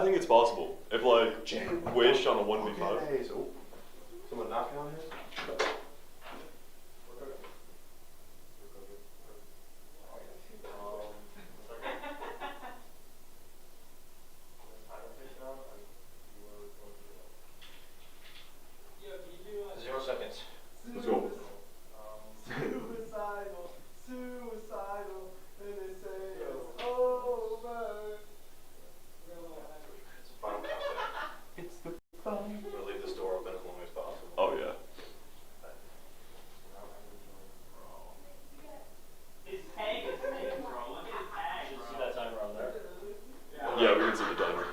think it's possible. If like Wish on a 1v5. Okay, so someone knocking on his? Let's go. Suicidal, and they say it's over. It's the fun. We'll leave this door open as long as possible. Oh yeah. His tag is big, bro. Look at his tag, bro. See that timer on there? Yeah, we can see the timer.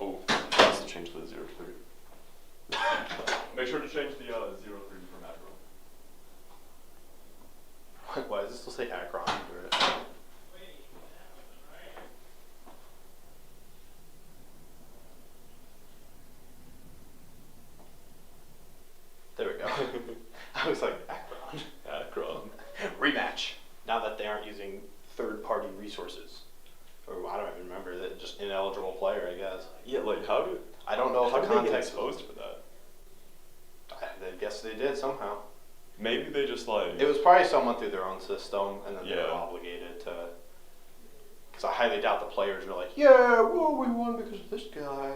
Oh, has to change to the 0-3. Make sure to change the 0-3 for macro. Why does it still say Akron under it? There we go. I was like, Akron. Akron. Rematch. Now that they aren't using third-party resources. Or I don't even remember that. Just ineligible player, I guess. Yeah, like how do I don't know how if the did they get context exposed for that? I guess they did somehow. Maybe they just like. It was probably someone through their own system, and then they were Yeah. obligated to. Because I highly doubt the players were like, yeah, well, we won because of this guy.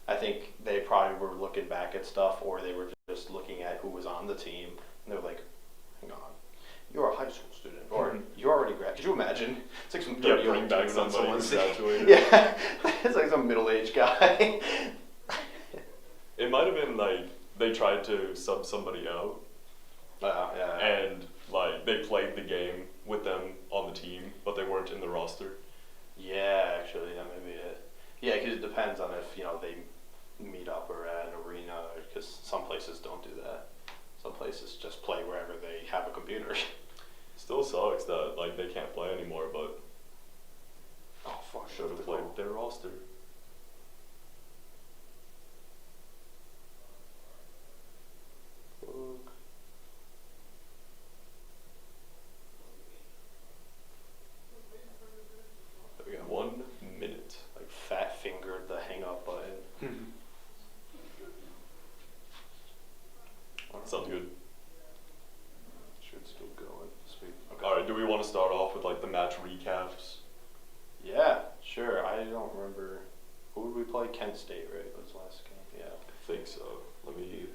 I think they probably were looking back at stuff, or they were just looking at who was on the team, and they were like, hang on, you're a high school student, or you're already grad. Could you imagine? It's like some 30-year-old bring back dude on somebody who someone's team. graduated. Yeah, it's like some middle-aged guy. It might have been like they tried to sub somebody out, Yeah. and like they played the game with them on the team, but they weren't in the roster. Yeah, actually, that may be it. Yeah, because it depends on if, they meet up or at an arena, because some places don't do that. Some places just play wherever they have a computer. Still sucks that like they can't play anymore, but Oh, fuck, should have played their roster. There we go. 1 minute. Like fat fingered the hang up button. Sounds good. Should still going. Sweet. Okay. All right, do we want to start off with like the match recaps? Yeah, sure. I don't remember. Who did we play? Kent State, right? Was the last game? Yeah. I think so. Let me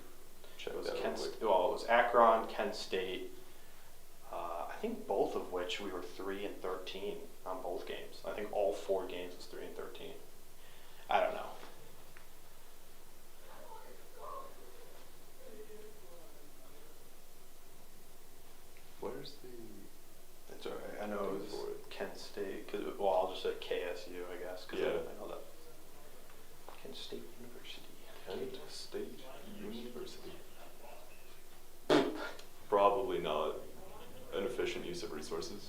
check It was that out. it was Akron, Kent State. I think both of which we were 3-13 on both games. I think all 4 games was 3-13. I don't know. Where's the? It's alright. I know it was Kent State. I'll just say KSU, I guess. Cause Yeah. I know that. Kent State University. Kent State University. Probably not an efficient use of resources.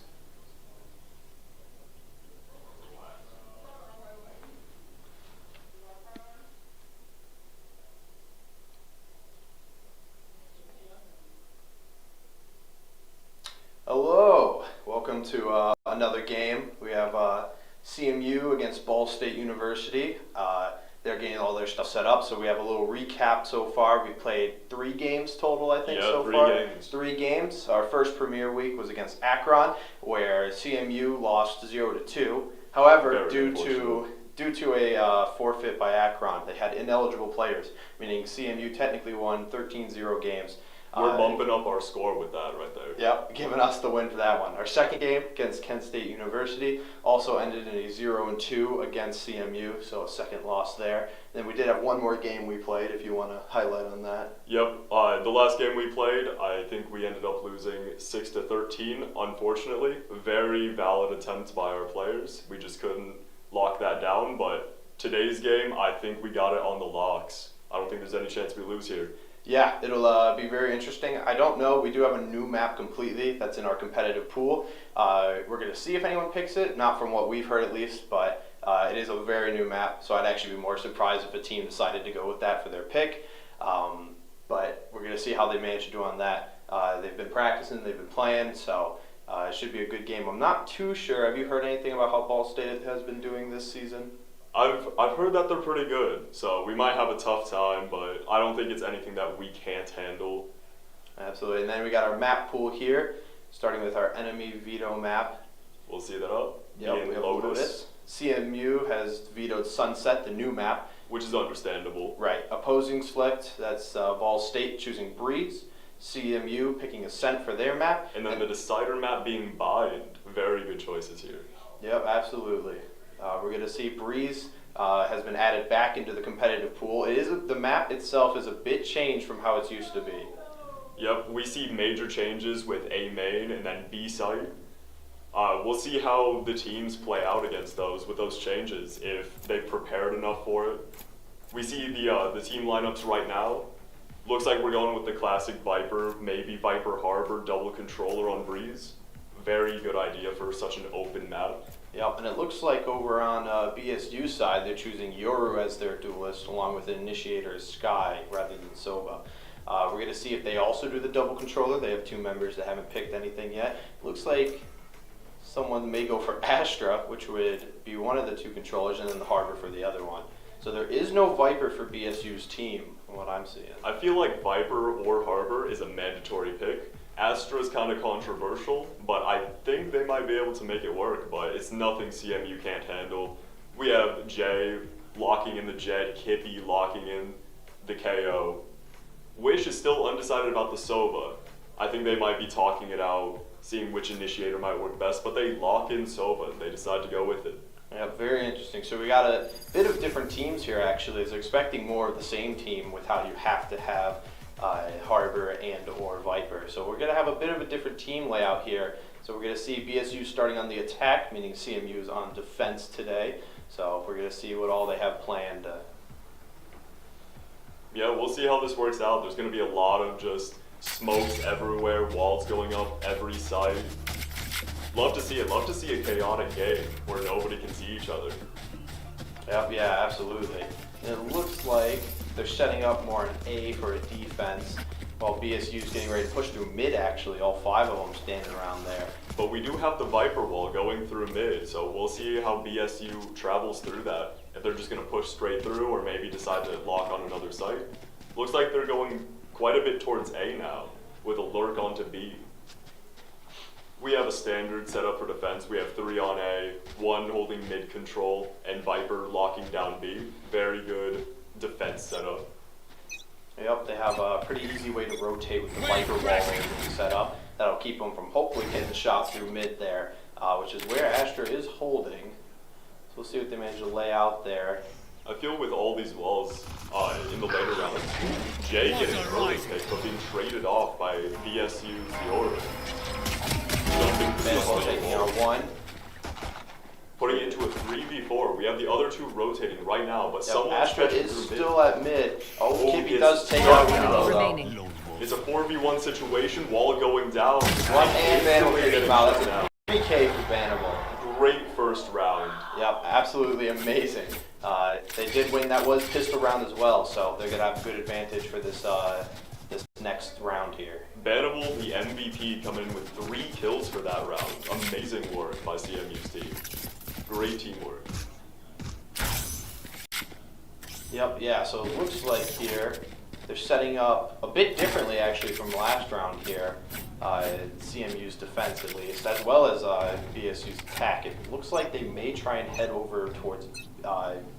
Hello. Welcome to another game. We have CMU against Ball State University. They're getting all their stuff set up, so we have a little recap so far. We played 3 games total, I think, Yeah, so 3 far. games. 3 games. Our first premiere week was against Akron, where CMU lost 0-2. However, Very due to a forfeit by Akron, they had ineligible players, meaning CMU technically won 13-0 games. We're bumping up our score with that right there. Yep, giving us the win for that one. Our second game against Kent State University also ended in a 0-2 against CMU, so a second loss there. Then we did have one more game we played, if you want to highlight on that. Yep. The last game we played, I think we ended up losing 6-13. Unfortunately, very valid attempts by our players. We just couldn't lock that down. But today's game, I think we got it on the locks. I don't think there's any chance we lose here. Yeah, it'll be very interesting. I don't know. We do have a new map completely that's in our competitive pool. We're going to see if anyone picks it, not from what we've heard at least, but it is a very new map, so I'd actually be more surprised if a team decided to go with that for their pick. But we're going to see how they manage to do on that. They've been practicing, they've been playing, so It should be a good game. I'm not too sure. Have you heard anything about how Ball State has been doing this season? I've heard that they're pretty good, so we might have a tough time, but I don't think it's anything that we can't handle. Absolutely. And then we got our map pool here, starting with our enemy veto map. We'll see that up. Yep, Being we have Lotus, Lotus. CMU has vetoed Sunset, the new map. which is understandable. Right. Opposing select, that's Ball State choosing Breeze. CMU picking Ascent for their map. And then the decider map being Bind. Very good choices here. Yep, absolutely. We're going to see Breeze has been added back into the competitive pool. The map itself is a bit changed from how it's used to be. Yep, we see major changes with A main and then B site. We'll see how the teams play out against those with those changes, if they've prepared enough for it. We see the team lineups right now. Looks like we're going with the classic Viper, maybe Viper Harbor, double controller on Breeze. Very good idea for such an open map. Yep, and it looks like over on BSU side, they're choosing Yoru as their duelist, along with Initiator as Sky rather than Sova. We're going to see if they also do the double controller. They have two members that haven't picked anything yet. Looks like someone may go for Astra, which would be one of the two controllers, and then the Harbor for the other one. So there is no Viper for BSU's team, from what I'm seeing. I feel like Viper or Harbor is a mandatory pick. Astra's kind of controversial, but I think they might be able to make it work, but it's nothing CMU can't handle. We have Jay locking in the Jet, Kippy locking in the KO. Wish is still undecided about the Sova. I think they might be talking it out, seeing which initiator might work best, but they lock in Sova and they decide to go with it. Yeah, very interesting. So we got a bit of different teams here, actually. They're expecting more of the same team with how you have to have Harbor and or Viper. So we're going to have a bit of a different team layout here. So we're going to see BSU starting on the attack, meaning CMU is on defense today. So we're going to see what all they have planned. Yeah, we'll see how this works out. There's going to be a lot of just smokes everywhere, walls going up every side. Love to see it. Love to see a chaotic game where nobody can see each other. Yep, yeah, absolutely. And it looks like they're setting up more an A for a defense, while BSU is getting ready to push through mid, actually. All five of them standing around there. But we do have the Viper wall going through mid, so we'll see how BSU travels through that. If they're just going to push straight through or maybe decide to lock on another site. Looks like they're going quite a bit towards A now, with a lurk onto B. We have a standard setup for defense. We have 3 on A, 1 holding mid control, and Viper locking down B. Very good defense setup. Yep, they have a pretty easy way to rotate with the Viper wall being set up. That'll keep them from hopefully getting the shot through mid there, which is where Astra is holding. So we'll see what they manage to lay out there. I feel with all these walls in the later rounds, Jay getting an early pick but being traded off by BSU's Yoru. Benwell taking our 1. Putting it into a 3v4. We have the other 2 rotating right now, but Yep, someone Astra stretching is through still mid. at mid. Oh, Kippy gets does take struck out down. Window, remaining. It's a 4v1 situation, wall going down. One and Vanable Instantly getting out. That's shut down. a 3K for Vanable. Great first round. Yep, absolutely amazing. They did win. That was pistol round as well, so they're gonna have a good advantage for this this next round here. Bannable, the MVP, coming in with 3 kills for that round. Amazing work by CMU's team. Great teamwork. Yep, yeah. So it looks like here they're setting up a bit differently actually from last round here. CMU's defense at least, as well as BSU's attack. It looks like they may try and head over towards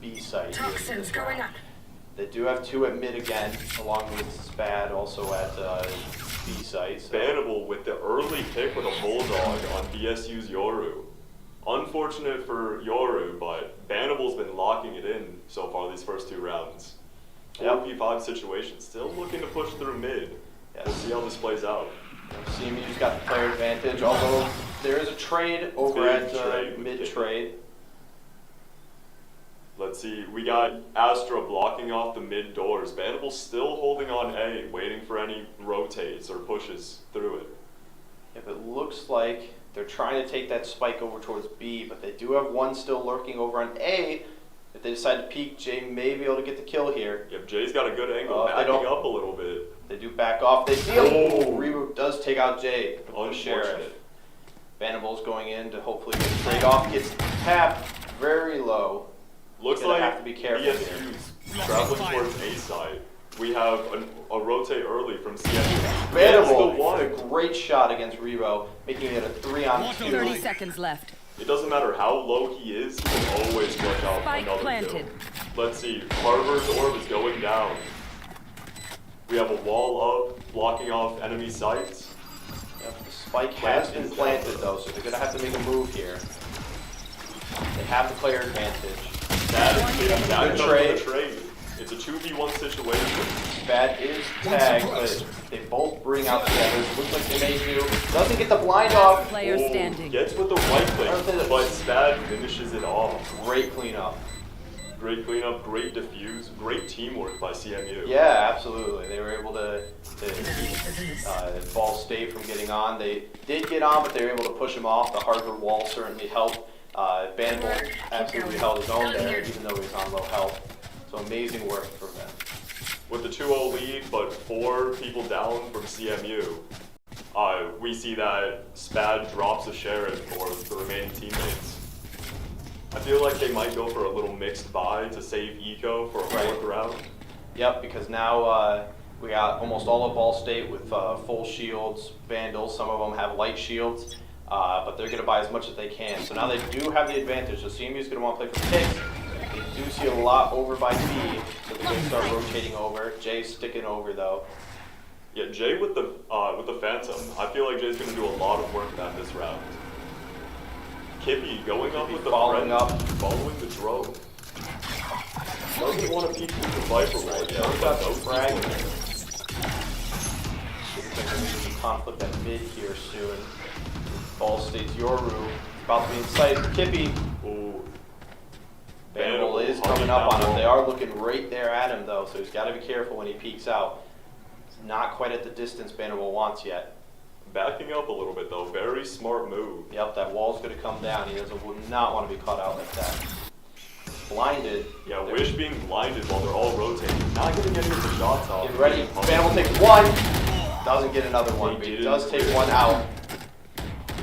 B site. Toxins going up. They do have 2 at mid again, along with Spad also at B site. So. Bannable with the early pick with a Bulldog on BSU's Yoru. Unfortunate for Yoru, but Bannable's been locking it in so far these first 2 rounds. 4v5 situation, still looking to push through mid. Yes. We'll see how this plays out. CMU's got the player advantage, although there is a trade over Big at trade with mid Kippy. trade. Let's see, we got Astra blocking off the mid doors. Bannable still holding on A, waiting for any rotates or pushes through it. If it looks like they're trying to take that spike over towards B, but they do have 1 still lurking over on A. If they decide to peek, Jay may be able to get the kill here. Yep, Jay's got a good angle, They backing don't- up a little bit. They do back off. They see him. Reboot does take out Jay. The Sheriff. Unfortunate. Vanderbilt's going in to hopefully get a trade off. Gets tapped very low. Looks Gonna like have to be careful here. BSU's traveling towards A side. We have a rotate early from CMU. Vanderbilt, one. a great shot against Rebo, making it a 3-on-2. 30 seconds left. It doesn't matter how low he is, he can always clutch out Spike another planted. kill. Let's see, Harvard's orb is going down. We have a wall up, blocking off enemy sights. Yep, the spike has been planted though, so they're gonna have to make a move here. They have the player advantage. That is Good enough trade. for the trade. It's a 2v1 situation. Bad is tagged, but they both bring out the others. Looks like they may do. Doesn't get the blind off. Player Oh, standing. gets with the right click, Aren't they- but Spad finishes it off. Great cleanup. Great cleanup, great defuse, great teamwork by CMU. Yeah, absolutely. They were able to keep Ball State from getting on. They did get on, but they were able to push him off. The Harvard wall certainly helped. Vanderbilt absolutely held his own there, even though he was on low health. So amazing work from them. With the 2-0 lead, but 4 people down from CMU, we see that Spad drops a Sheriff for the remaining teammates. I feel like they might go for a little mixed buy to save Eco for a fourth round. Yep, because now we got almost all of Ball State with full shields, Vandals. Some of them have light shields, but they're going to buy as much as they can. So now they do have the advantage. So CMU is going to want to play for picks. They do see a lot over by B, so they're going to start rotating over. Jay's sticking over though. Yeah, Jay with the Phantom. I feel like Jay's going to do a lot of work at this round. Kippy going up with the following friend, up. following the drone. Doesn't want to peek through the Viper wall. Yeah, Turns got out no the frag. Looks like there's going to be conflict at mid here soon. Ball State's Yoru. About to be in sight. Kippy. Ooh. Vanderbilt is Hugging coming up that on him. wall. They are looking right there at him though, so he's got to be careful when he peeks out. It's not quite at the distance Vanderbilt wants yet. Backing up a little bit though, very smart move. Yep, that wall's going to come down. He would not want to be caught out like that. Blinded. Yeah, Wish being blinded while they're all rotating, not getting any of the shots off. Get ready. Vanderbilt takes one. Doesn't get another one, but he didn't. does take one out.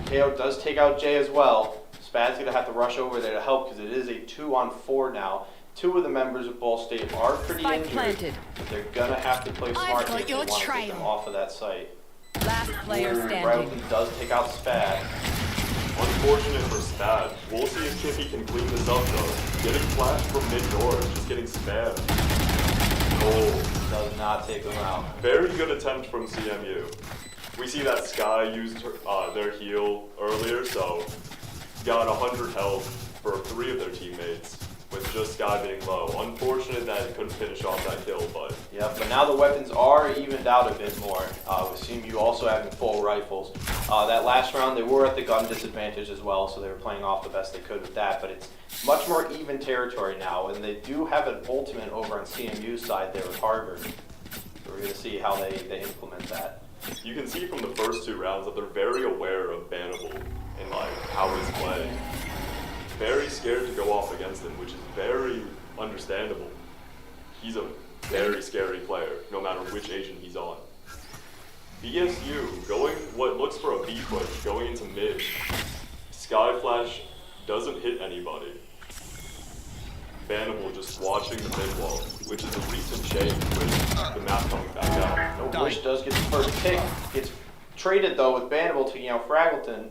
KO does take out Jay as well. Spad's going to have to rush over there to help because it is a 2-on-4 now. 2 of the members of Ball State are pretty Spike injured, planted. but they're going to have to play smart got if they your want to get trail. them off of that site. Last player standing. Bradley does take out Spad. Unfortunate for Spad. We'll see if Kippy can clean this up though. Getting flashed from mid-door, just getting spammed. Oh, Does not take them out. very good attempt from CMU. We see that Sky used their heal earlier, so got 100 health for 3 of their teammates, with just Sky being low. Unfortunate that he couldn't finish off that kill, but Yep, but now the weapons are evened out a bit more, with CMU also having full rifles. That last round, they were at the gun disadvantage as well, so they were playing off the best they could with that, but it's much more even territory now, and they do have an ultimate over on CMU's side there with Harvard. So we're going to see how they implement that. you can see from the first 2 rounds that they're very aware of Bannable and like how he's playing. Very scared to go off against him, which is very understandable. He's a very scary player, no matter which agent he's on. BSU going what looks for a B push, going into mid. Sky Flash doesn't hit anybody. Bannable just watching the mid wall, which is a recent change with the map coming back out. No, Wish does get the first pick. Gets traded though with Bannable taking out Fraggleton.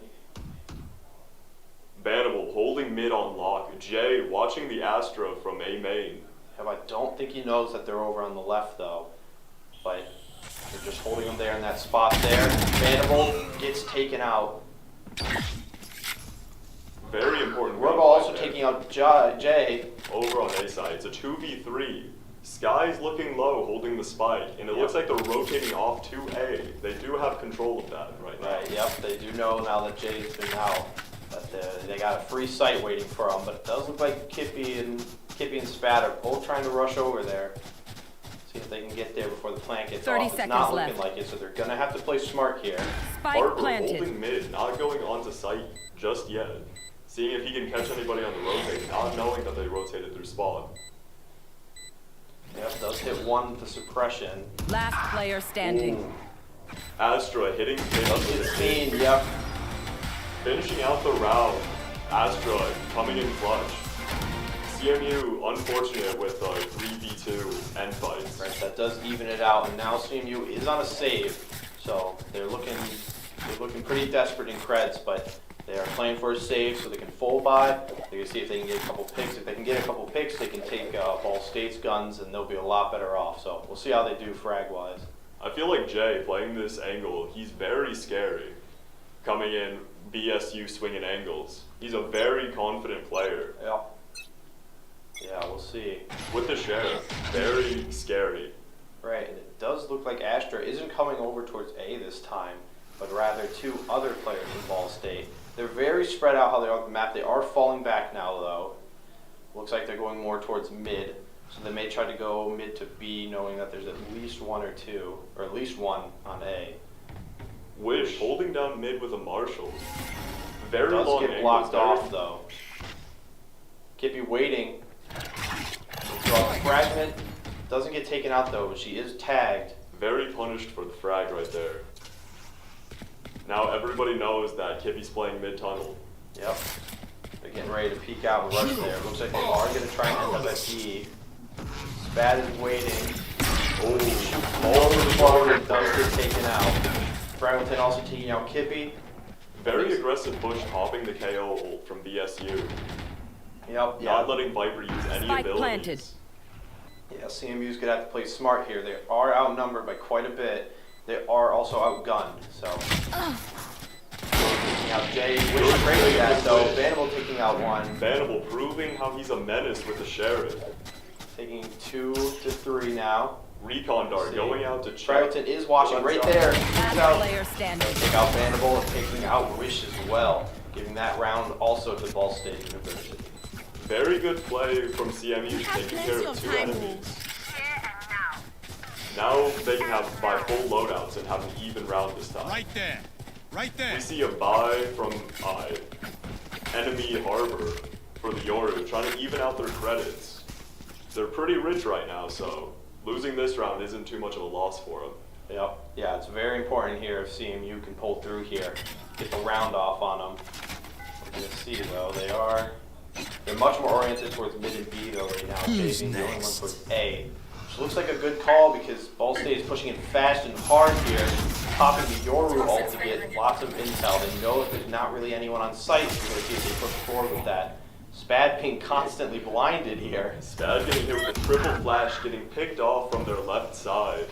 Bannable holding mid on lock. Jay watching the Astra from A main. I don't think he knows that they're over on the left though, but they're just holding him there in that spot there. Bannable gets taken out. Very important. We're gunfight also there. taking out Jay. Over on A side, it's a 2v3. Sky's looking low, holding the spike, and it looks like they're rotating off to A. They do have control of that right now. Right, yep, they do know now that Jay's been out. But they got a free site waiting for them. But it does look like Kippy and Spat are both trying to rush over there. See if they can get there before the plant gets 30 off. It's seconds not looking left. like it, so they're going to have to play smart here. Spike Harper planted. holding mid, not going onto site just yet. Seeing if he can catch anybody on the rotate, not knowing that they rotated through spawn. Yep, does hit one with the suppression. Last player standing. Astra hitting mid Does with get a seen, yep. Finishing out the round, Astra coming in clutch. CMU unfortunate with 3v2 end fights. Right, that does even it out, and now CMU is on a save, so they're looking pretty desperate in creds, but they are playing for a save so they can full buy. They're gonna see if they can get a couple picks. If they can get a couple picks, they can take Ball State's guns, and they'll be a lot better off. So we'll see how they do frag wise. I feel like Jay playing this angle, he's very scary. Coming in BSU swinging angles. He's a very confident player. Yeah. Yeah, we'll see. With the sheriff, very scary. Right, and it does look like Astra isn't coming over towards A this time, but rather two other players in Ball State. They're very spread out how they are on the map. They are falling back now, though. Looks like they're going more towards mid, so they may try to go mid to B, knowing that there's at least one or two, or at least one on A. Wish holding down mid with a Marshall. Very Does long get angles, blocked very- off, though. Kippy waiting. Draws a fragment. Doesn't get taken out, though, but she is tagged. Very punished for the frag right there. Now everybody knows that Kippy's playing mid tunnel. Yep. They're getting ready to peek out and rush there. Looks like they are going to try and end up at D. Spad is waiting. Oh, shoots all over the forward and does get taken out. Franklinton also taking out Kippy. Very aggressive push, topping the KO ult from BSU. Yep, yeah. Not letting Viper use any Spike abilities. planted. Yeah, CMU's going to have to play smart here. They are outnumbered by quite a bit. They are also outgunned, so. Taking out Jay. Wish greatly that, though. Vanable taking out one. Vanable proving how he's a menace with the sheriff. Taking 2 to 3 now. Recon dart See. going out to check. Franklinton is watching right there. Takes Last out. player standing. They'll take out Vanable and taking out Wish as well, giving that round also to Ball State University. Very good play from CMU, taking care of two enemies. Now they can have buy full loadouts and have an even round this time. Right there. Right there. We see a buy from enemy harbor for the Yoru, trying to even out their credits. They're pretty rich right now, so losing this round isn't too much of a loss for them. Yep. Yeah, it's very important here if CMU can pull through here, get the round off on them. We're gonna see though, they're much more oriented towards mid and B though right now. Jay being the only one towards A. Which looks like a good call because Ball State is pushing it fast and hard here, popping the Yoru ult to get lots of intel. They know if there's not really anyone on site, so we're going to see if they push forward with that. Spad being constantly blinded here. Spad getting hit with a triple flash, getting picked off from their left side.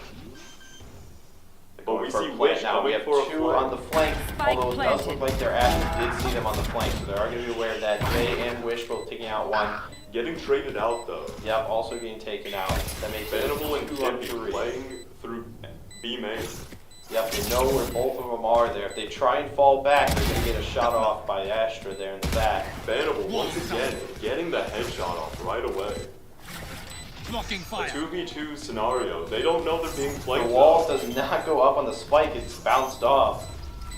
But we For a see flank Wish now. We coming have for a two on the flank, Spike although it does planted. look like their Astra did see them on the flank, so they are going to be aware of that. Jay and Wish both taking out one. Getting traded out though. Yep, also getting taken out. That makes it Vanable and 2 on Kippy 3. playing through B main. Yep, they know where both of them are there. If they try and fall back, they're going to get a shot off by Astra there in the back. Vanable once again getting the headshot off right away. Blocking A fire. 2v2 scenario. They don't know they're being The flanked. wall though. does not go up on the spike, it's bounced off.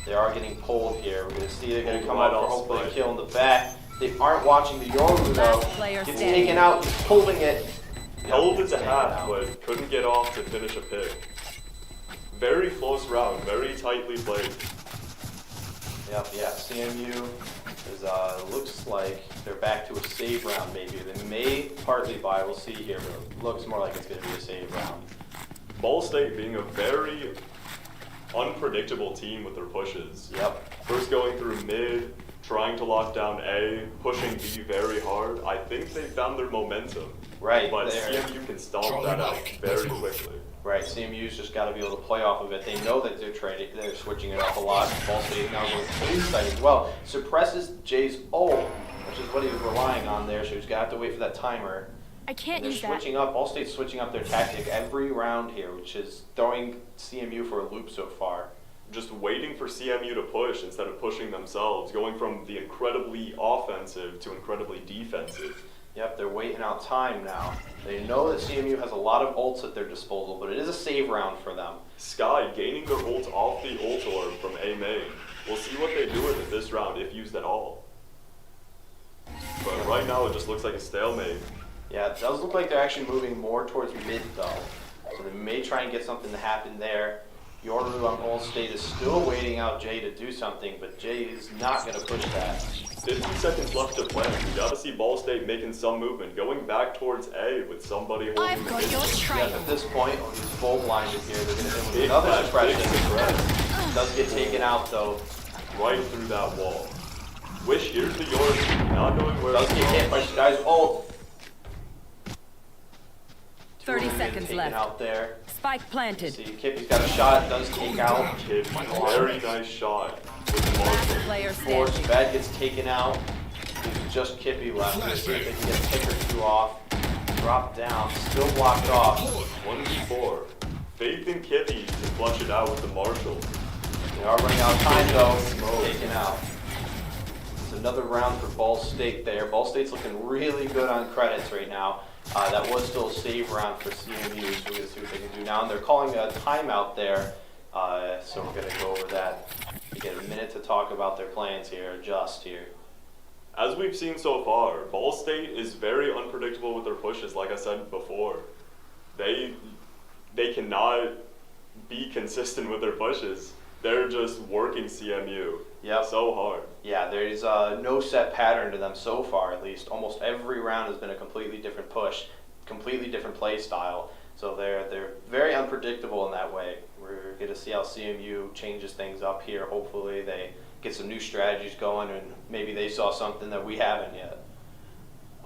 They are getting pulled here. We're going to see they're going to come Right out for off hopefully a spike. kill in the back. They aren't watching the Yoru though. Last player Gets standing. taken out, he's holding it. Held it to Taken half, out. but couldn't get off to finish a pick. Very close round, very tightly played. Yep, yeah, CMU is, looks like they're back to a save round maybe. They may partly buy, we'll see here, but it looks more like it's going to be a save round. Ball State being a very unpredictable team with their pushes. Yep. First going through mid, trying to lock down A, pushing B very hard. I think they found their momentum. Right, But there. CMU can stomp that out very quickly. Right, CMU's just got to be able to play off of it. They know that they're switching it up a lot. Ball State now going police side as well. Suppresses Jay's ult, which is what he was relying on there, so he's got to have to wait for that timer. I can't And they're use that. switching up, Ball State's switching up their tactic every round here, which is throwing CMU for a loop so far. Just waiting for CMU to push instead of pushing themselves, going from the incredibly offensive to incredibly defensive. Yep, they're waiting out time now. They know that CMU has a lot of ults at their disposal, but it is a save round for them. Sky gaining their ult off the ult orb from A main. We'll see what they do with it this round, if used at all. But right now it just looks like a stalemate. Yeah, it does look like they're actually moving more towards mid though. So they may try and get something to happen there. Yoru on Ball State is still waiting out Jay to do something, but Jay is not going to push that. 50 seconds left to play. We gotta see Ball State making some movement, going back towards A with somebody holding I've the got mid. your Yeah, trail. at this point, when he's full blinded here, they're going to hit with Big another flash, suppression. big suppress. Does get taken out though. Right through that wall. Wish, here's the Yoru, not knowing where Does it's get hit from. by Sky's ult. 30 Two of them seconds taken left. out there. Spike planted. See, Kippy's got a shot, does take out. Kid, very nice shot with the Last Marshall. player Force, standing. Bad gets taken out. There's just Kippy left. Let's see if they can get a tick or two off. Drop down, still block it off. 1v4. Faith in Kippy to clutch it out with the Marshall. They are running out of time though. Taken out. It's another round for Ball State there. Ball State's looking really good on credits right now. That was still a save round for CMU, so we're going to see what they can do now. And they're calling a timeout there, so we're going to go over that. We get a minute to talk about their plans here, adjust here. As we've seen so far, Ball State is very unpredictable with their pushes, like I said before. They cannot be consistent with their pushes. They're just working CMU Yep. so hard. Yeah, there's no set pattern to them so far, at least. Almost every round has been a completely different push, completely different play style. So they're very unpredictable in that way. We're going to see how CMU changes things up here. Hopefully they get some new strategies going, and maybe they saw something that we haven't yet.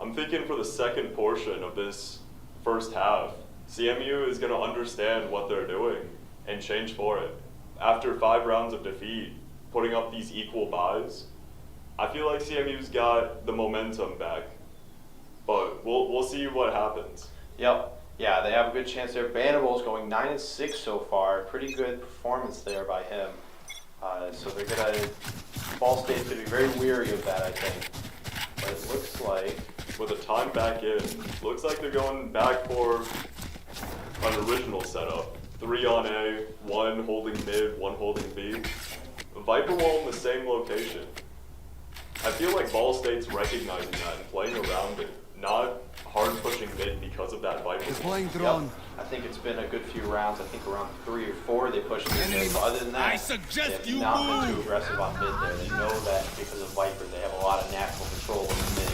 I'm thinking for the second portion of this first half, CMU is going to understand what they're doing and change for it. After 5 rounds of defeat, putting up these equal buys, I feel like CMU's got the momentum back. But we'll see what happens. Yep. Yeah, they have a good chance there. Banable's going 9-6 so far. Pretty good performance there by him. So they're gonna. Ball State's gonna be very weary of that, I think. But it looks like With a time back in, looks like they're going back for an original setup. 3 on A, 1 holding mid, 1 holding B. Viper wall in the same location. I feel like Ball State's recognizing that and playing around it, not hard pushing mid because of that Viper wall. Deploying drone. Yep. I think it's been a good few rounds. I think around 3 or 4 they pushed mid there. But other than that, I suggest they you have not been move. too aggressive on mid there. They know that because of Viper, they have a lot of natural control over mid.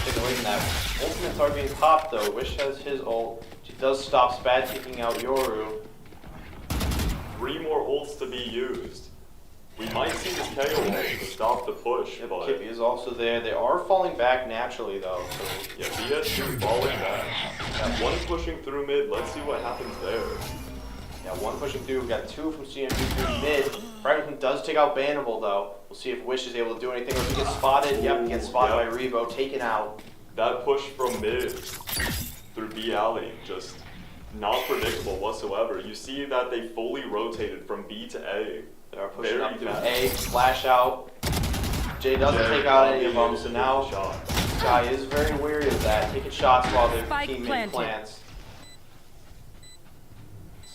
Stick away from that. Ultimates are being popped though. Wish has his ult. She does stop Spad taking out Yoru. 3 more ults to be used. We might see this KO ult to stop the push, Yep, but Kippy is also there. They are falling back naturally though. So yeah, BSU falling back. That 1 pushing through mid, let's see what happens there. yeah, 1 pushing through. We got 2 from CMU through mid. Fragment does take out Bannable though. We'll see if Wish is able to do anything or if he gets spotted. Yep, he gets spotted Yep. by Rebo, taken out. That push from mid through B alley, just not predictable whatsoever. You see that they fully rotated from B to A. They are pushing Very up through fast. A, splash out. Jay doesn't take out any of them, so now Sky is very wary of that, taking shots while their Spike teammate planted. plants.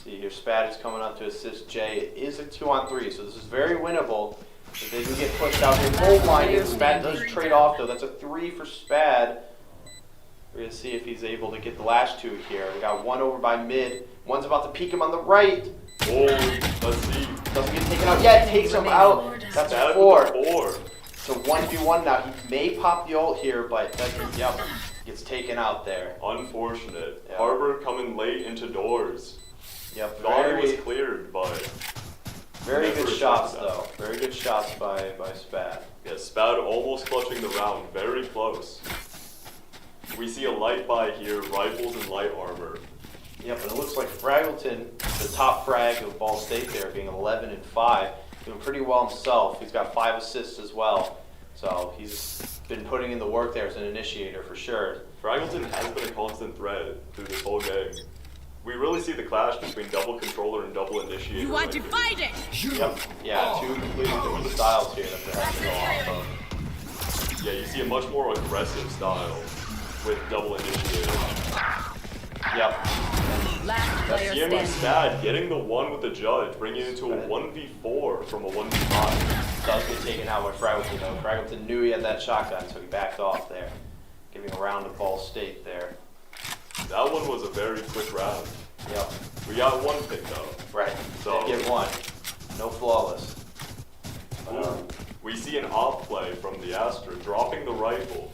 See here, Spad is coming up to assist Jay. It is a 2-on-3, so this is very winnable. If they do get pushed out, they're full blinded. Spad does trade off though. That's a 3 for Spad. We're gonna see if he's able to get the last 2 here. We got 1 over by mid. One's about to peek him on the right. Oh, let's see. Doesn't get taken out yet. Takes him out. That's Bad 4. with the 4. So 1v1 now. He may pop the ult here, but yep, gets taken out there. Unfortunate. Yeah. Harbor coming late into doors. Yep, Thought it was very, cleared, but very never good a shots shot. though. Very good shots by Spad. yeah, Spad almost clutching the round. Very close. We see a light buy here, rifles and light armor. Yep, and it looks like Fraggleton, the top frag of Ball State there, being 11-5, doing pretty well himself. He's got 5 assists as well. So he's been putting in the work there as an initiator for sure. Fraggleton has been a constant threat through this whole game. We really see the clash between double controller and double initiator. You want to right here. fight it? Yep, yeah, 2 completely different styles here that they're having to go off of. Yeah, you see a much more aggressive style with double initiator. Yep. Last That player CMU standing. Spad getting the 1 with the judge, bringing it into a 1v4 from a 1v5. Does get taken out by Fraggleton though. Fraggleton knew he had that shotgun, so he backed off there. Giving a round to Ball State there. That one was a very quick round. Yep. We got one pick though. Right. So- So get one. No flawless. We see an off play from the Astra, dropping the rifle.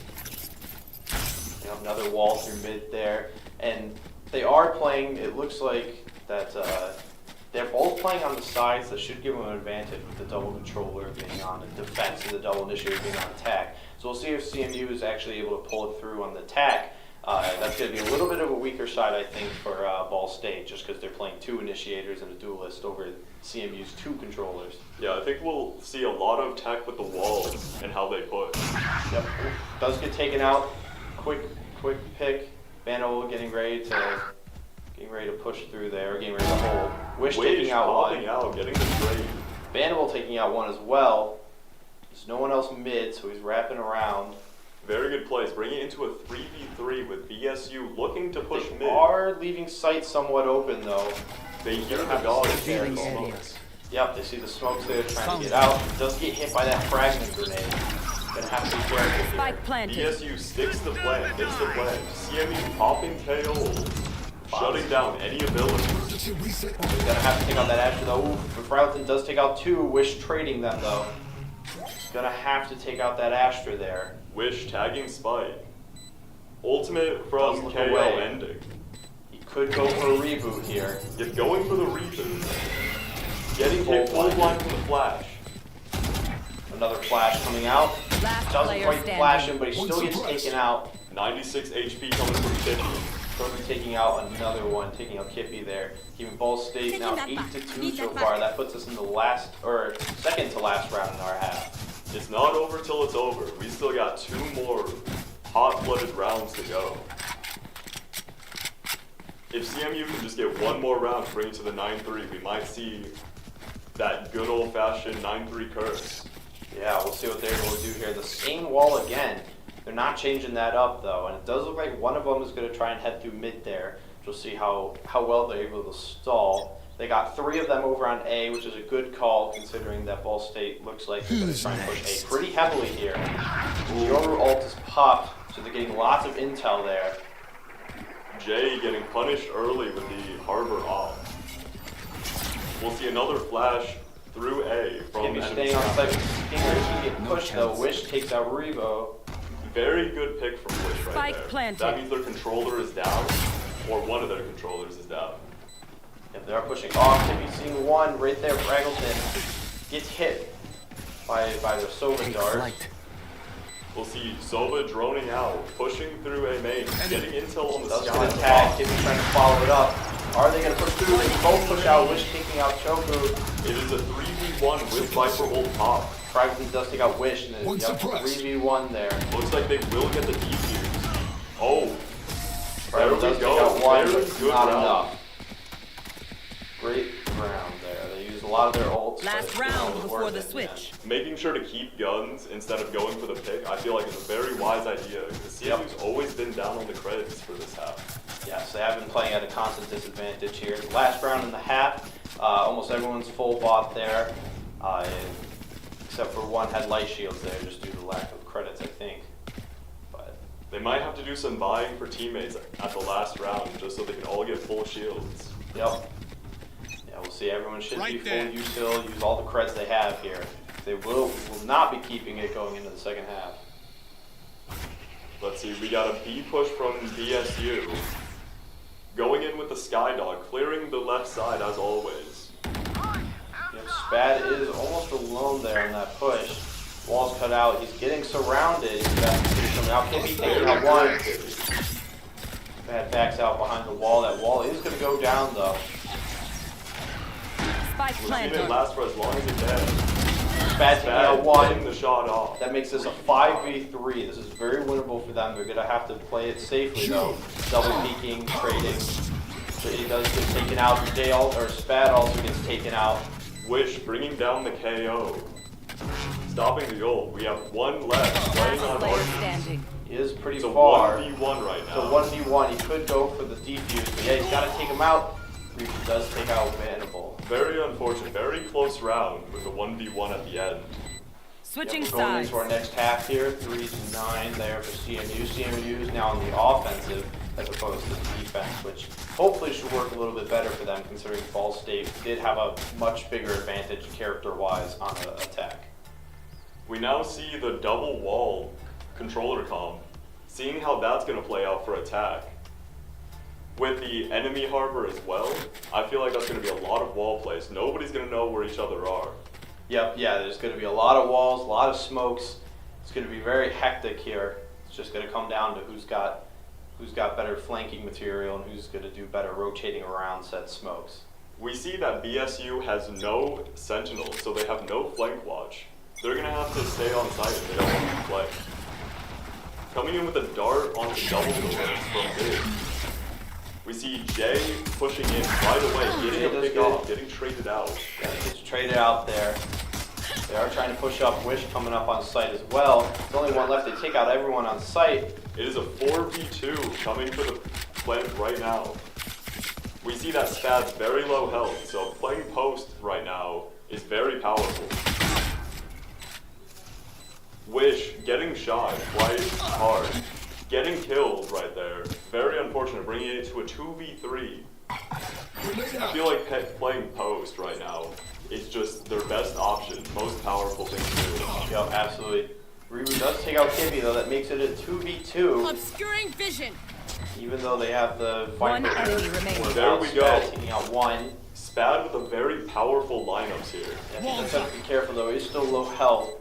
You know, another wall through mid there, and they are playing. It looks like that they're both playing on the sides that should give them an advantage with the double controller being on defense and the double initiator being on attack. So we'll see if CMU is actually able to pull it through on the attack. That's going to be a little bit of a weaker side, I think, for Ball State, just because they're playing 2 initiators and a duelist over CMU's 2 controllers. Yeah, I think we'll see a lot of tech with the walls and how they push. Yep, does get taken out. Quick pick. Bano getting ready to push through there, getting ready to hold. Wish taking out popping one. out, getting the trade. Vanderbilt taking out one as well. There's no one else mid, so he's wrapping around. Very good plays, bringing it into a 3v3 with BSU looking to push They mid. are leaving sight somewhat open though. They hear the have to dogs stay there. there. Areas. Yep, they see the smokes there trying to get out. Does get hit by that fragment grenade. Gonna have to be careful here. Spike planted. BSU sticks the plan, hits the plan. CMU popping KO, shutting down any ability. He's gonna have to take out that Asher though. Ooh, but Frowton does take out 2. Wish trading them though. He's gonna have to take out that Astra there. Wish tagging Spike. Ultimate from Does look KO away. ending. He could go for a reboot here. If going for the reboot, getting hit full blind from the flash. Another flash coming out. Last Doesn't player quite flash him, standing. but he still gets taken out. 96 HP coming from Kippy. Kirby taking out another one, taking out Kippy there. Keeping Ball State now 8-2 so far. That puts us in the last, or second to last round in our half. It's not over till it's over. We still got 2 more hot-blooded rounds to go. If CMU can just get one more round to bring it to the 9-3, we might see that good old-fashioned 9-3 curse. Yeah, we'll see what they're able to do here. The same wall again. They're not changing that up though, and it does look like one of them is going to try and head through mid there. We'll see how well they're able to stall. They got 3 of them over on A, which is a good call considering that Ball State looks like they're going to try and push A pretty heavily here. Yoru ult is popped, so they're getting lots of intel there. Jay getting punished early with the harbor off. We'll see another flash through A from Kimmy enemy staying on side. site. King get pushed though. Wish takes out Revo. Very good pick from Wish right Spike there. planted. That means their controller is down, or one of their controllers is down. If they are pushing off, Kimmy seeing one right there. Fraggleton gets hit by the Sova dart. We'll see Sova droning out, pushing through a main, getting intel on the Does sky. get attacked. Kimmy trying to follow it up. Are they going to push through? They both push out. Wish taking out Choku. It is a 3v1 with Viper ult top. Fraggleton does take out Wish, and it's 3v1 there. Looks like they will get the defuse. Oh, there Fraggleton we does take go. out one, Very but good not round. enough. Great round there. They used a lot of their ults. Last but it round was before worth the it in switch. end. Making sure to keep guns instead of going for the pick, I feel like is a very wise idea. Because CMU's always been down on the credits for this half. Yes, they have been playing at a constant disadvantage here. The last round and a half, almost everyone's full bot there, except for one had light shields there just due to lack of credits, I think. But They might have to do some buying for teammates at the last round just so they can all get full shields. yep. Yeah, we'll see. Everyone should be Right full there. util, use all the creds they have here. They will not be keeping it going into the second half. Let's see, we got a B push from BSU. Going in with the Skydog, clearing the left side as always. Yep, Spad is almost alone there in that push. Wall's cut out. He's getting surrounded. He's got to do something out. Can't be taking out one. Spad backs out behind the wall. That wall is going to go down though. Spike We've seen planted. it last for as long as it can. Spad taking out Bad, one. getting the shot off. That makes this a 5v3. This is very winnable for them. They're going to have to play it safely though. Double peeking, trading. So he does get taken out. Spad also gets taken out. Wish bringing down the KO. Stopping the ult. We have one left. Playing Last on player Archie. standing. He is pretty It's a far. 1v1 right So now. 1v1, he could go for the defuse, but yeah, he's got to take him out. He does take out Vanderbilt. Very unfortunate. Very close round with a 1v1 at the end. Switching We're going sides. into our next half here, 3-9 there for CMU. CMU is now on the offensive. as opposed to defense, which hopefully should work a little bit better for them considering Ball State did have a much bigger advantage character-wise on the attack. We now see the double wall controller comp, seeing how that's going to play out for attack. With the enemy harbor as well, I feel like that's going to be a lot of wall plays. Nobody's going to know where each other are. Yep, yeah, there's going to be a lot of walls, a lot of smokes. It's going to be very hectic here. It's just going to come down to who's got better flanking material and who's going to do better rotating around said smokes. We see that BSU has no sentinels, so they have no flank watch. They're going to have to stay on site if they don't want to play. Coming in with a dart on the double doors from mid. We see Jay pushing in right away, getting a pick off, getting traded out. Yeah, it's traded out there. They are trying to push up. Wish coming up on site as well. There's only one left. They take out everyone on site. It is a 4v2 coming for the plant right now. We see that Spad's very low health, so playing post right now is very powerful. Wish getting shot quite hard. Getting killed right there. Very unfortunate, bringing it to a 2v3. I feel like playing post right now is just their best option, most powerful thing to do. Yep, absolutely. Rebu does take out Kibby though, that makes it a 2v2. Obscuring vision. Even though they have the One Viper. enemy remaining. There we go. Taking out one. Spad with a very powerful lineups here. Yeah, he does have to be careful though, he's still low health.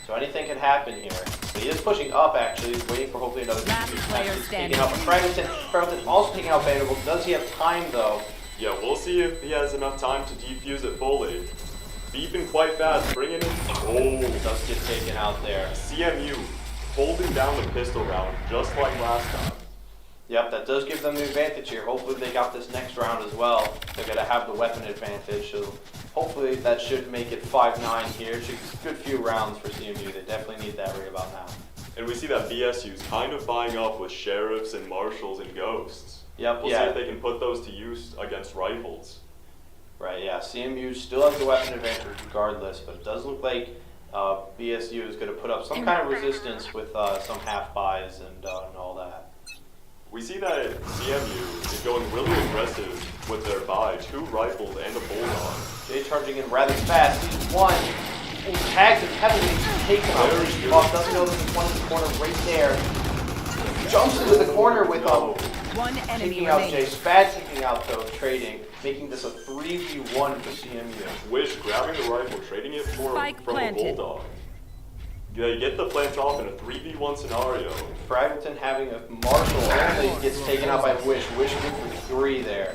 So anything can happen here. But he is pushing up actually, he's waiting for hopefully another Last player standing. taking out Fragmenton. Fragmenton also taking out Vanderbilt. Does he have time though? Yeah, we'll see if he has enough time to defuse it fully. Beeping quite fast, bringing in. Oh, Does get taken out there. CMU holding down the pistol round just like last time. Yep, that does give them the advantage here. Hopefully they got this next round as well. They're going to have the weapon advantage, so hopefully that should make it 5-9 here. Should be a good few rounds for CMU. They definitely need that right about now. And we see that BSU's kind of buying up with sheriffs and marshals and ghosts. Yep, We'll yeah. see if they can put those to use against rifles. Right, yeah. CMU still has the weapon advantage regardless, but it does look like BSU is going to put up some kind of resistance with some half buys and all that. We see that CMU is going really aggressive with their buy, 2 rifles and a bulldog. Jay charging in rather fast. He's one. And tags him heavily. He's taken out. Very good. Buff doesn't know there's one in the corner right there. Jumps into the corner with One enemy taking out Jay. remaining. Spad taking out though, trading, making this a 3v1 for CMU. Wish grabbing the rifle, trading it Spike from a planted. bulldog. They get the plant off in a 3v1 scenario. Fragmenton having a marshal only gets taken out by Wish. Wish good for 3 there.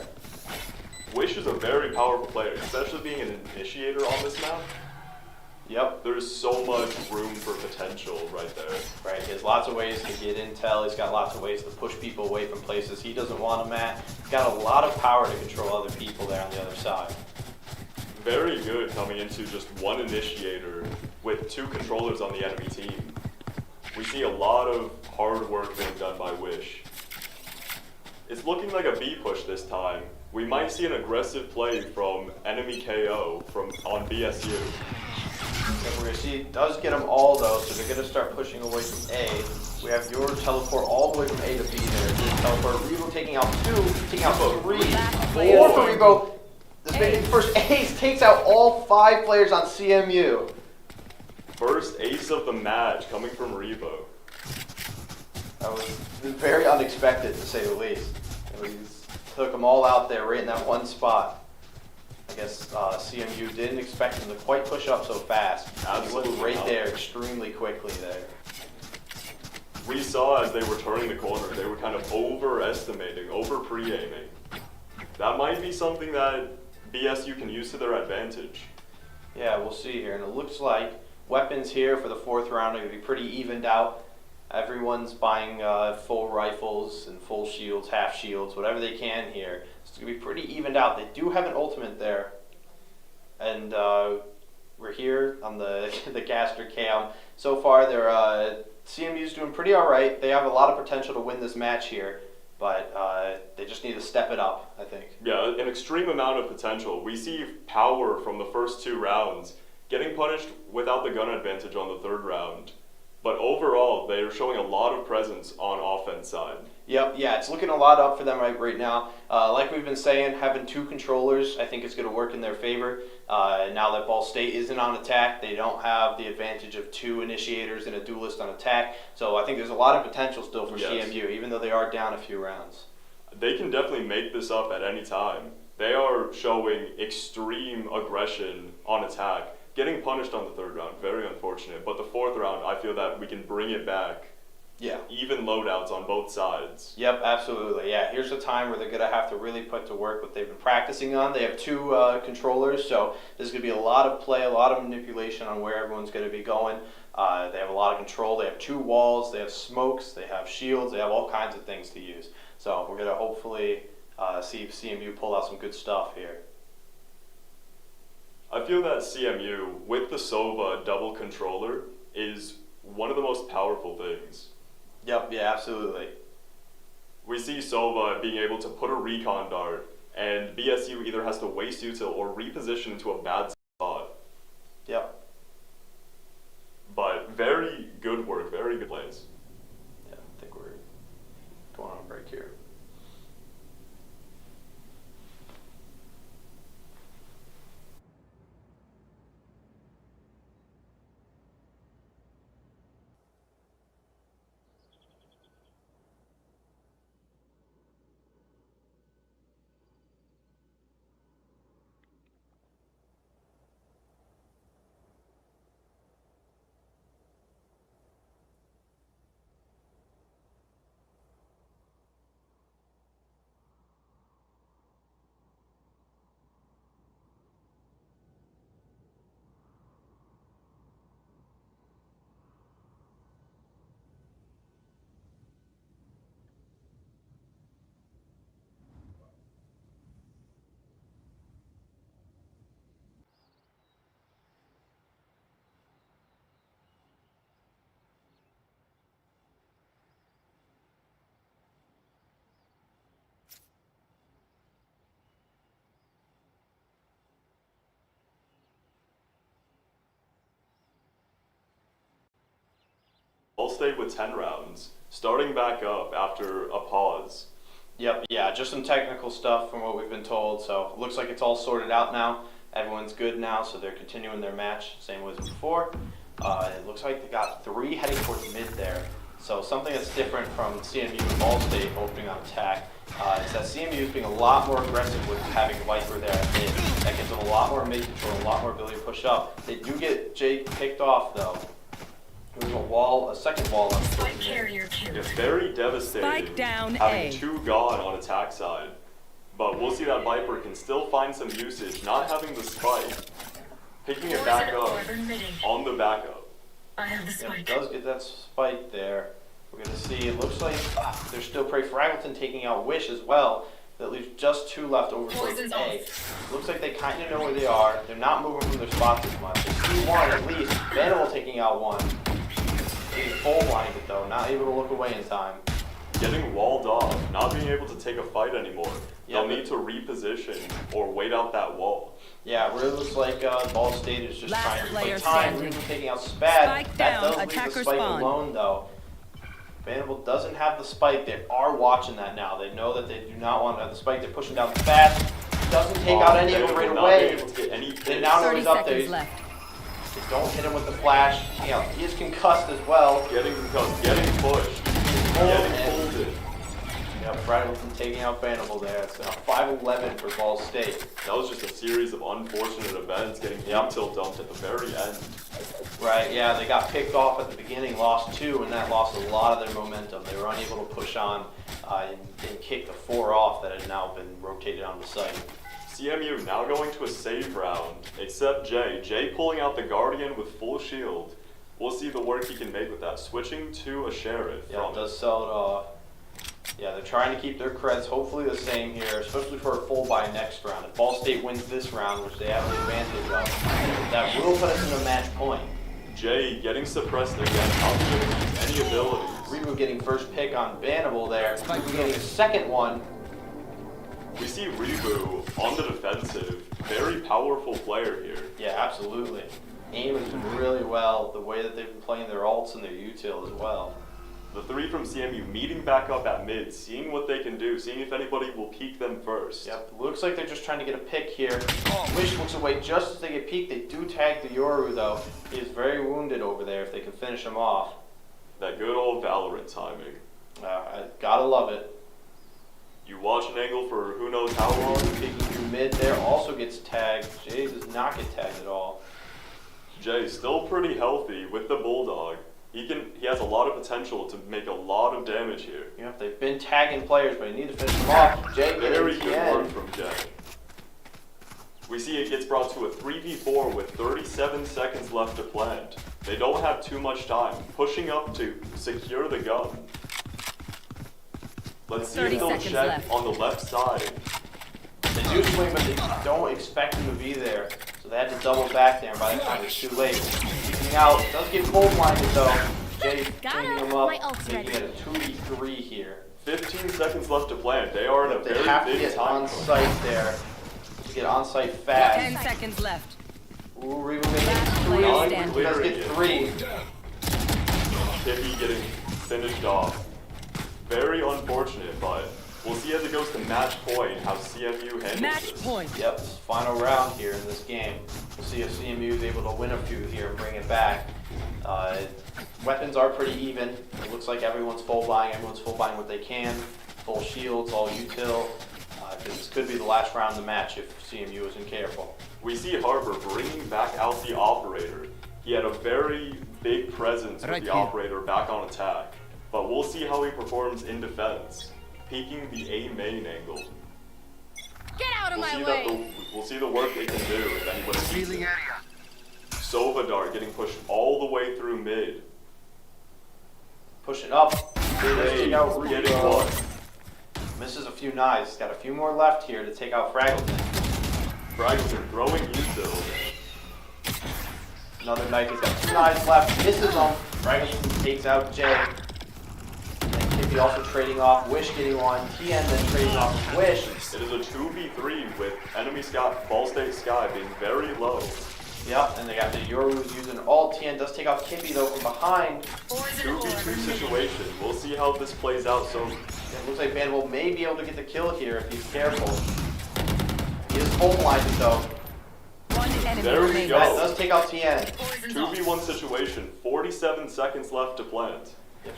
Wish is a very powerful player, especially being an initiator on this map. Yep. There's so much room for potential right there. Right, he has lots of ways to get intel, he's got lots of ways to push people away from places he doesn't want them at. He's got a lot of power to control other people there on the other side. Very good coming into just one initiator with 2 controllers on the enemy team. We see a lot of hard work being done by Wish. It's looking like a B push this time. We might see an aggressive play from enemy KO on BSU. And we're going to see, does get them all though, so they're going to start pushing away from A. We have your teleport all the way from A to B there. Your teleport, Rebo taking out 2, taking out 3, 4 for Rebo. This making first ace takes out all 5 players on CMU. First ace of the match coming from Rebo. That was very unexpected to say the least. He took them all out there right in that one spot. I guess CMU didn't expect him to quite push up so fast. Absolutely He was right not. there extremely quickly there. We saw as they were turning the corner, they were kind of overestimating, over pre-aiming. That might be something that BSU can use to their advantage. Yeah, we'll see here. And it looks like weapons here for the 4th round are going to be pretty evened out. Everyone's buying full rifles and full shields, half shields, whatever they can here. It's going to be pretty evened out. They do have an ultimate there. And we're here on the the caster cam. So far, CMU's doing pretty all right. They have a lot of potential to win this match here, but they just need to step it up, I think. Yeah, an extreme amount of potential. We see power from the first 2 rounds, getting punished without the gun advantage on the 3rd round. But overall, they are showing a lot of presence on offense side. Yep, yeah, it's looking a lot up for them right now. Like we've been saying, having 2 controllers, I think is going to work in their favor. Now that Ball State isn't on attack, they don't have the advantage of 2 initiators and a duelist on attack. So I think there's a lot of potential still for CMU, even though they are down a few rounds. They can definitely make this up at any time. They are showing extreme aggression on attack, getting punished on the 3rd round, very unfortunate. But the 4th round, I feel that we can bring it back. Yeah. Even loadouts on both sides. Yep, absolutely. Yeah, here's a time where they're going to have to really put to work what they've been practicing on. They have 2 controllers, so there's going to be a lot of play, a lot of manipulation on where everyone's going to be going. They have a lot of control. They have 2 walls, they have smokes, they have shields, they have all kinds of things to use. So we're going to hopefully see CMU pull out some good stuff here. I feel that CMU, with the Sova double controller, is one of the most powerful things. Yep, yeah, absolutely. We see Sova being able to put a recon dart, and BSU either has to waste util or reposition into a bad spot. Yep. But very good work, very good plays. Yeah, I think we're going on a break here. Ball State with 10 rounds, starting back up after a pause. Yep, yeah, just some technical stuff from what we've been told. So it looks like it's all sorted out now. Everyone's good now, so they're continuing their match, same as before. It looks like they got 3 heading towards mid there. So something that's different from CMU and Ball State opening on attack is that CMU is being a lot more aggressive with having Viper there at mid. That gives them a lot more mid control, a lot more ability to push up. They do get Jake picked off though. There's a second wall on the It's very devastating Spike down having A. 2 gone on attack side. But we'll see that Viper can still find some usage, not having the spike, picking it back up on the backup. Yeah, he does get that spike there. We're going to see, it looks like there's still Prey Fraggleton taking out Wish as well. That leaves just 2 left over towards A. Looks like they kind of know where they are. They're not moving from their spots as much. They see 1 at least. Manimal taking out 1. He's full blinded though, not able to look away in time. Getting walled off, not being able to take a fight anymore. Yeah, They'll need to reposition or wait out that wall. Yeah, it really looks like Ball State is just Last trying to player play time. standing. Even taking out Spad. Spike That down, does leave attacker the spike spawn. alone though. Vanderbilt doesn't have the spike. They are watching that now. They know that they do not want to have the spike. They're pushing down fast. Doesn't take out any of it right away. They now know 30 he's up there. seconds left. They don't hit him with the flash. You know, he is concussed as well. Getting concussed, getting pushed, getting folded. Yep, Fraggleton taking out Vanderbilt there. It's now 5-11 for Ball State. That was just a series of unfortunate events, getting util dumped at the very end. Right, yeah, they got picked off at the beginning, lost 2, and that lost a lot of their momentum. They were unable to push on and kick the 4 off that had now been rotated on the site. CMU now going to a save round, except Jay. Jay pulling out the Guardian with full shield. We'll see the work he can make with that. Switching to a Sheriff. Yeah, it does sell it off. Yeah, they're trying to keep their creds hopefully the same here, especially for a full buy next round. If Ball State wins this round, which they have the advantage of, that will put us in a match point. Jay getting suppressed again, not being able to use any abilities. Rebo getting first pick on Bannable there. Rebo getting a second one. We see Rebu on the defensive. Very powerful player here. Yeah, absolutely. Aim has been really well, the way that they've been playing their ults and their util as well. The three from CMU meeting back up at mid, seeing what they can do, seeing if anybody will peek them first. Yep, looks like they're just trying to get a pick here. Wish looks away just as they get peeked. They do tag the Yoru though. He is very wounded over there if they can finish him off. That good old Valorant timing. I gotta love it. You watch an angle for who knows how long. Peeking through mid there also gets tagged. Jay does not get tagged at all. Jay still pretty healthy with the Bulldog. He has a lot of potential to make a lot of damage here. Yep, they've been tagging players, but they need to finish them off. Jay Very getting good work TN. from Jay. We see it gets brought to a 3v4 with 37 seconds left to plant. They don't have too much time, pushing up to secure the gun. Let's see if 30 they'll seconds check left. on the left side. They do swing, but they don't expect him to be there. So they had to double back there, and by the time it's too late. Peeking out, does get full blinded though. Jay Got cleaning him. him up, My ult's making ready. it a 2v3 here. 15 seconds left to plant. They are in a But they very have to big get time on crunch. site there. To get on site fast. 10 seconds left. Ooh, Reba making Last it player three. standing. He does get three. Kippy getting finished off. Very unfortunate, but we'll see as it goes to match point how CMU handles Match this. point. Yep, this final round here in this game. We'll see if CMU is able to win a few here and bring it back. Weapons are pretty even. It looks like everyone's full buying what they can. Full shields, all util. This could be the last round of the match if CMU isn't careful. We see Harbor bringing back out the operator. He had a very big presence with Right the here. operator back on attack, but we'll see how he performs in defense, peeking the A main angle. Get out of We'll my see way. we'll see the work they can do if anybody sees Healing it. area. Sovadar getting pushed all the way through mid. Pushing up. Jay Take out getting Rubo. one. Misses a few knives. Got a few more left here to take out Fraggleton. Fraggleton throwing util. Another knife. He's got two knives left. Misses them. Fraggleton takes out Jay. And Kippy also trading off. Wish getting one. TN then trading off with Wish. It is a 2v3 with enemy Ball State Sky being very low. Yep, and they got the Yoru using all. TN does take out Kippy though from behind. 2v3 situation. We'll see how this plays out. So It looks like Vanderbilt may be able to get the kill here if he's careful. He is full blinded though. One enemy There we remaining. go. That does take out TN. 2v1 situation. 47 seconds left to plant.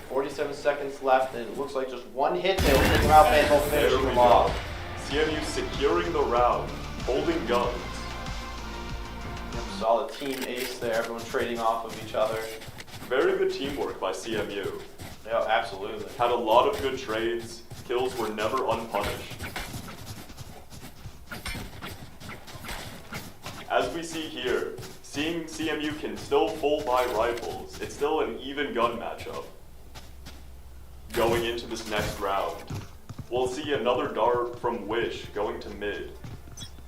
47 seconds left, and it looks like just one hit there will take him out. Vanderbilt There finishing we him go. off. CMU securing the round, holding guns. Yep, solid team ace there. Everyone trading off of each other. Very good teamwork by CMU. Yeah, absolutely. Had a lot of good trades. Kills were never unpunished. As we see here, seeing CMU can still full buy rifles, it's still an even gun matchup. Going into this next round, we'll see another dart from Wish going to mid.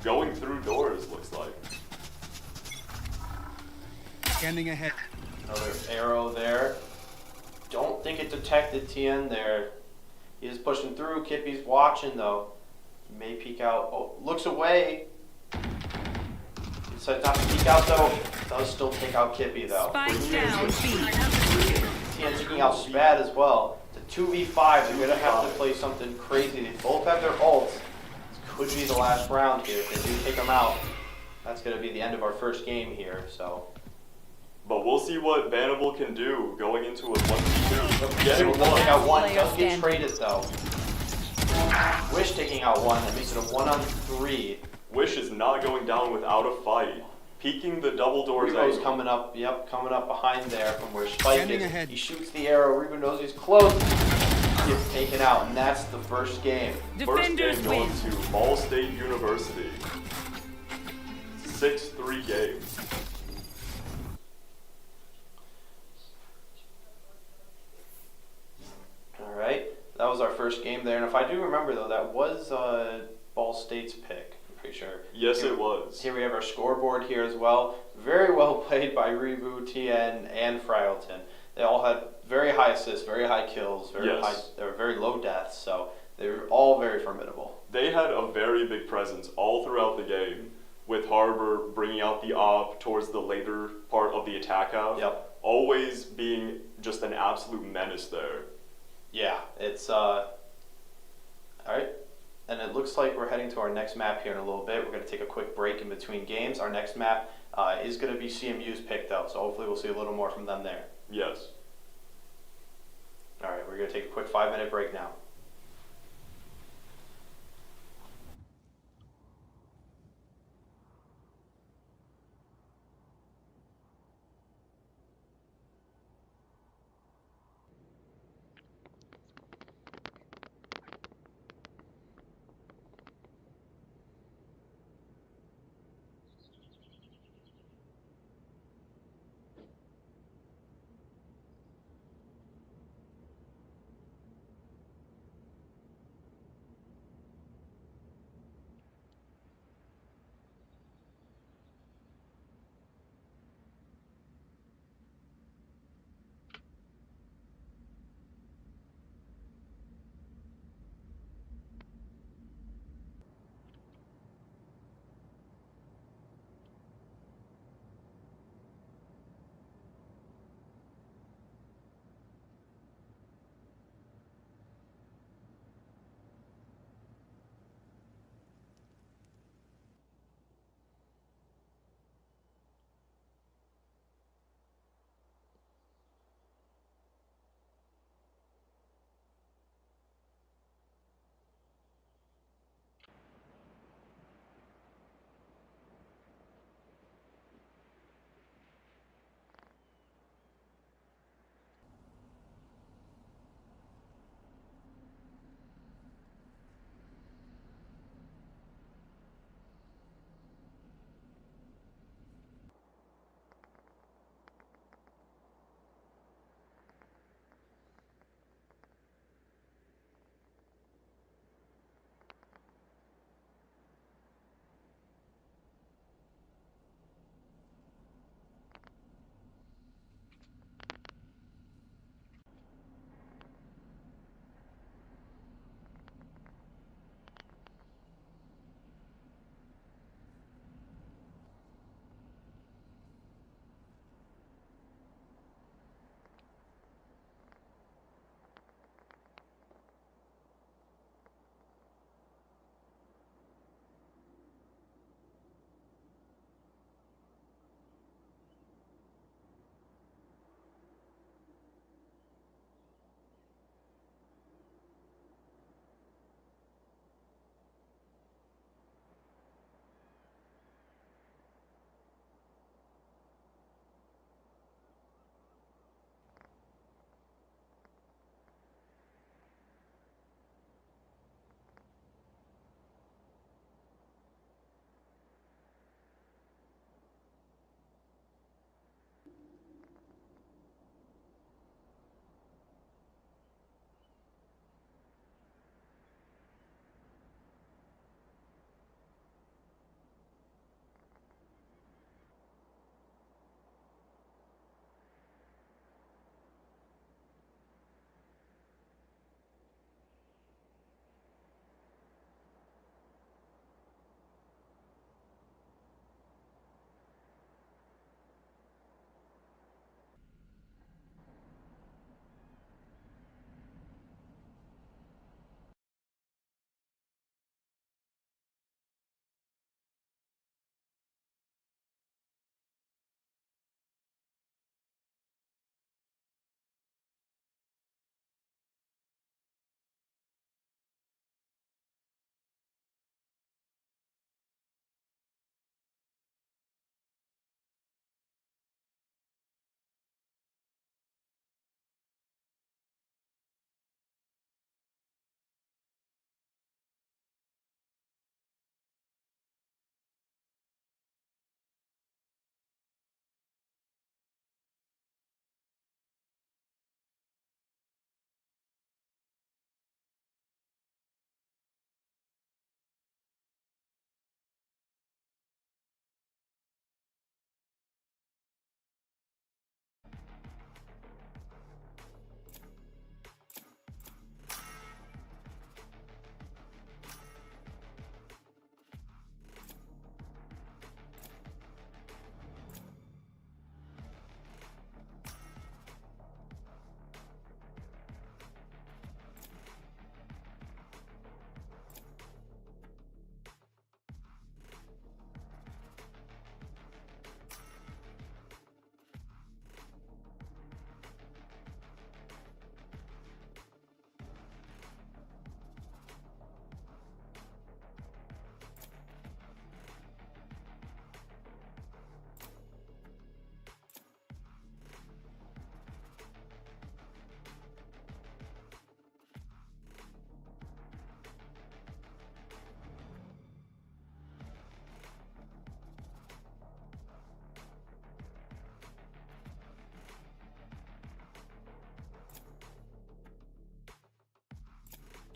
Going through doors, looks like. Scanning ahead. Another arrow there. Don't think it detected TN there. He is pushing through. Kippy's watching though. He may peek out. Oh, looks away. He decides not to peek out though. Does still take out Kippy though. Spike down. B. TN taking out Spad as well. It's a 2v5. They're gonna have to play something crazy. They both have their ults. This could be the last round here. If they do take them out, that's gonna be the end of our first game here. So. But we'll see what Bannable can do going into a 1v2. Getting Does take out one. one. Does get Player traded though. Wish taking out one. That makes it a 1-on-3. Wish is not going down without a fight. Peeking the double doors Rebo's angle. coming up. Yep, coming up behind there from where Spike Standing is. ahead. He shoots the arrow. Rebo knows he's close. Gets taken out, and that's the first game. First Defenders game going win. to Ball State University. 6-3 game. All right, that was our first game there. And if I do remember though, that was Ball State's pick. I'm pretty sure. Yes, it was. Here we have our scoreboard here as well. Very well played by Rebu, TN, and Frailton. They all had very high assists, very high kills, very Yes. high. They were very low deaths, so they were all very formidable. They had a very big presence all throughout the game, with Harbor bringing out the op towards the later part of the attack half. Yep. Always being just an absolute menace there. Yeah, it's all right. And it looks like we're heading to our next map here in a little bit. We're going to take a quick break in between games. Our next map is going to be CMU's pick, though, so hopefully we'll see a little more from them there. Yes. All right, we're going to take a quick 5-minute break now.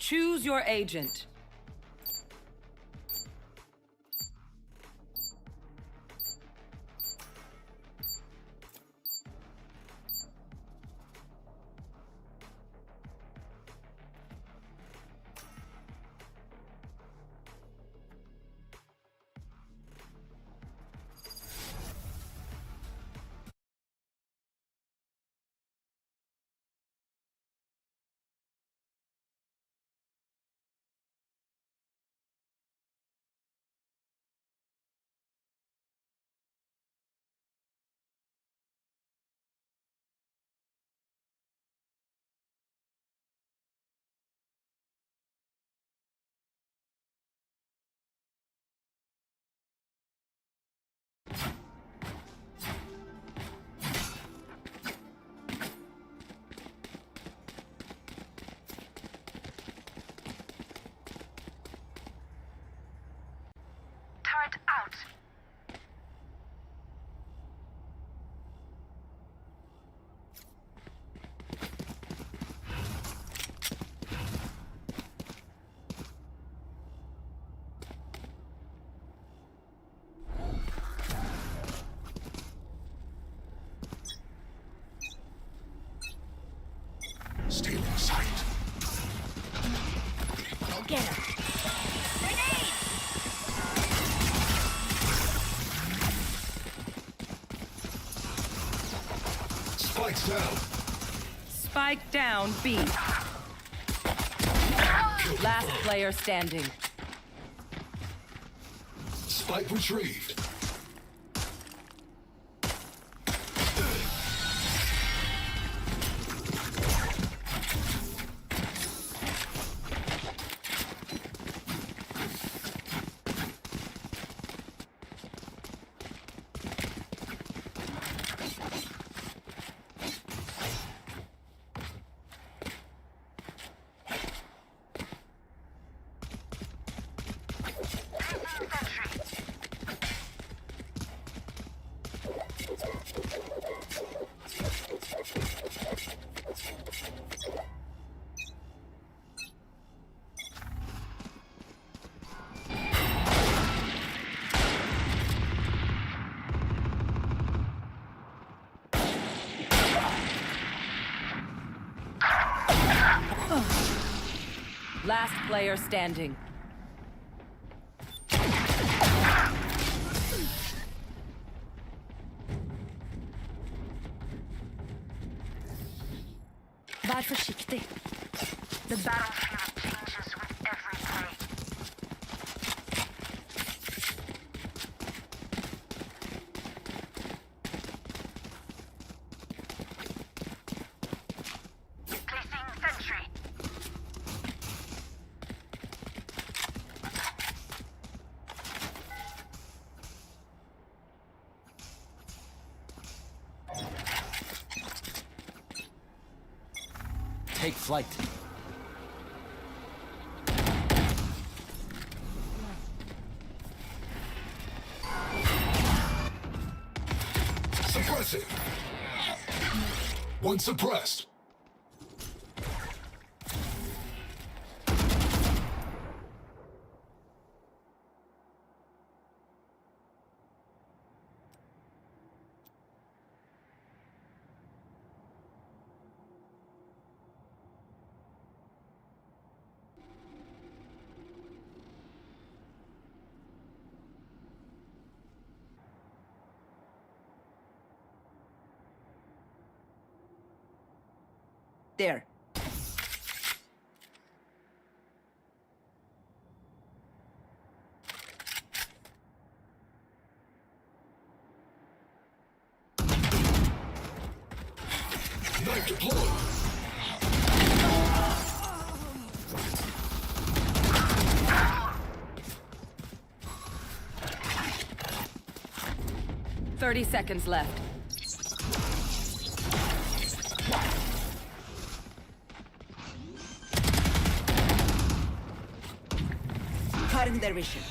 Choose your agent. Turret out. Stealing sight. Go get him. Spikes down. Spike down B. Last player standing. Spike retrieved. Last player standing. Vær forsiktig. The battlefield changes with every play. Placing sentry. Take flight. Suppressing. One suppressed. There. Knife deployed. 30 seconds left. Cutting their vision.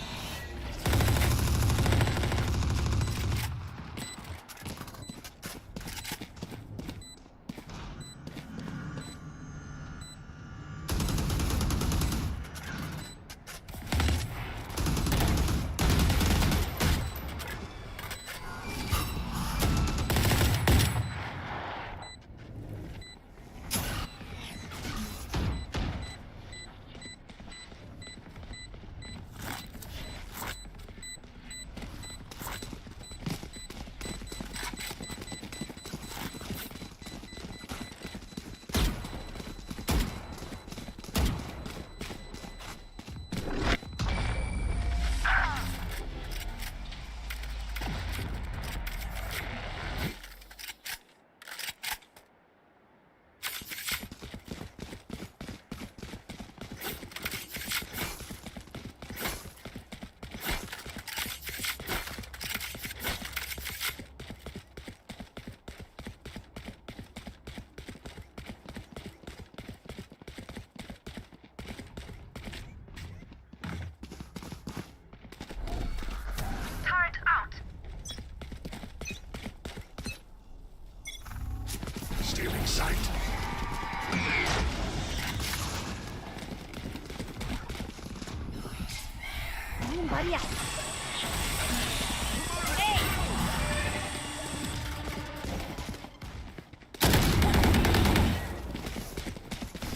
sight.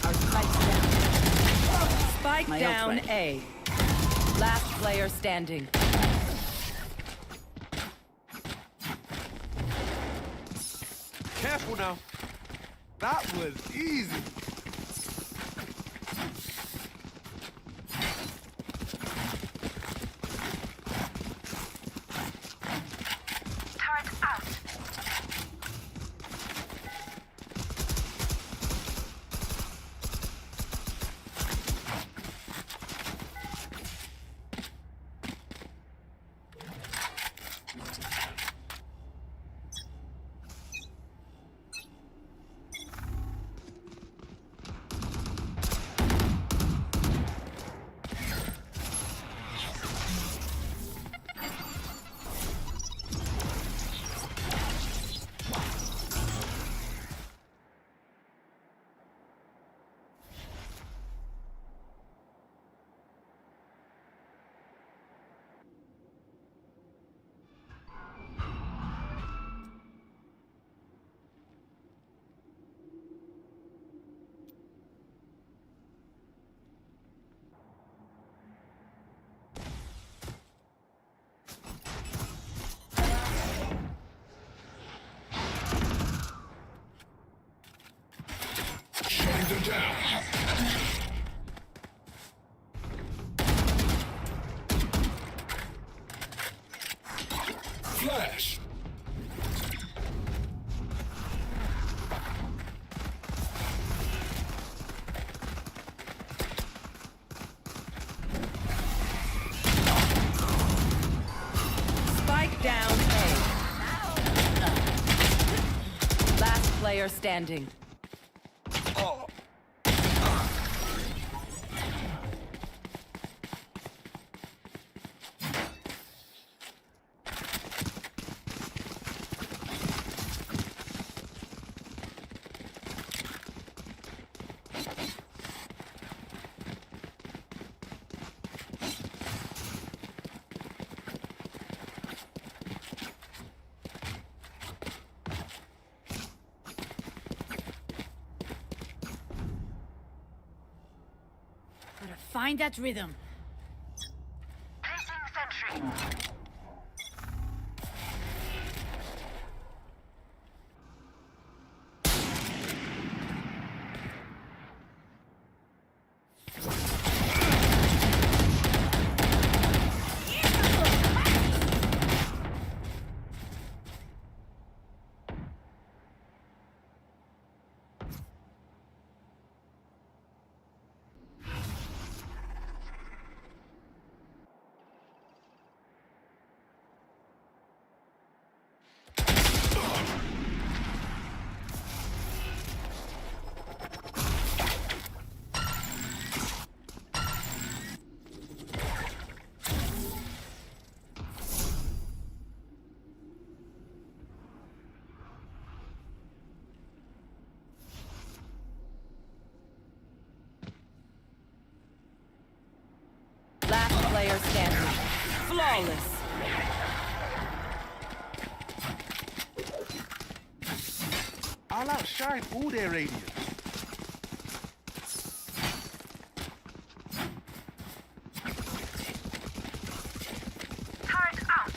Our spike's down. Spike My down ult's A. Last player standing. Careful now. That was easy. Turret out. Shutting them down. Flash. Spike down A. Last player standing. Gotta find that rhythm. Placing sentry. Last player standing. Flawless. I'll outshine all their radius. Turret out.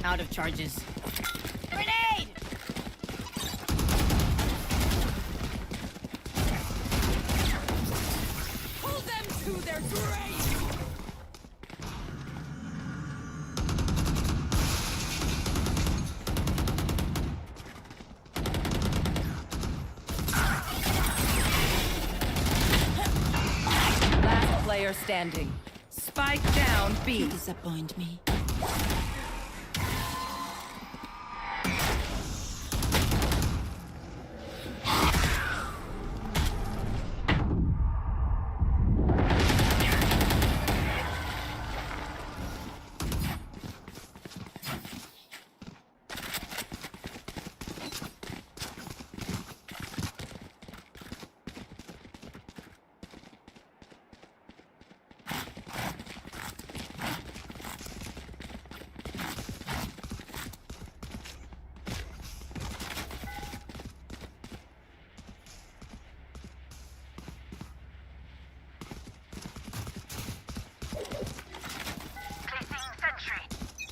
Out of charges. Grenade! Pull them to their grave! Last player standing. Spike down B. Disappoint me.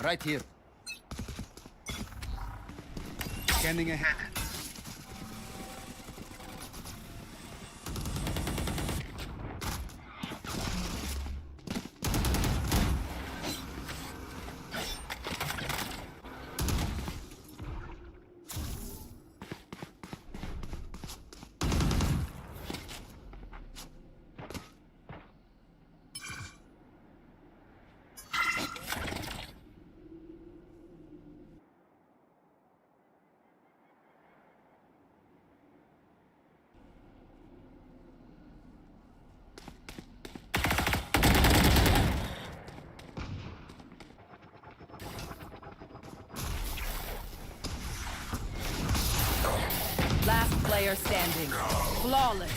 Right here. Scanning ahead. Last player standing. Flawless.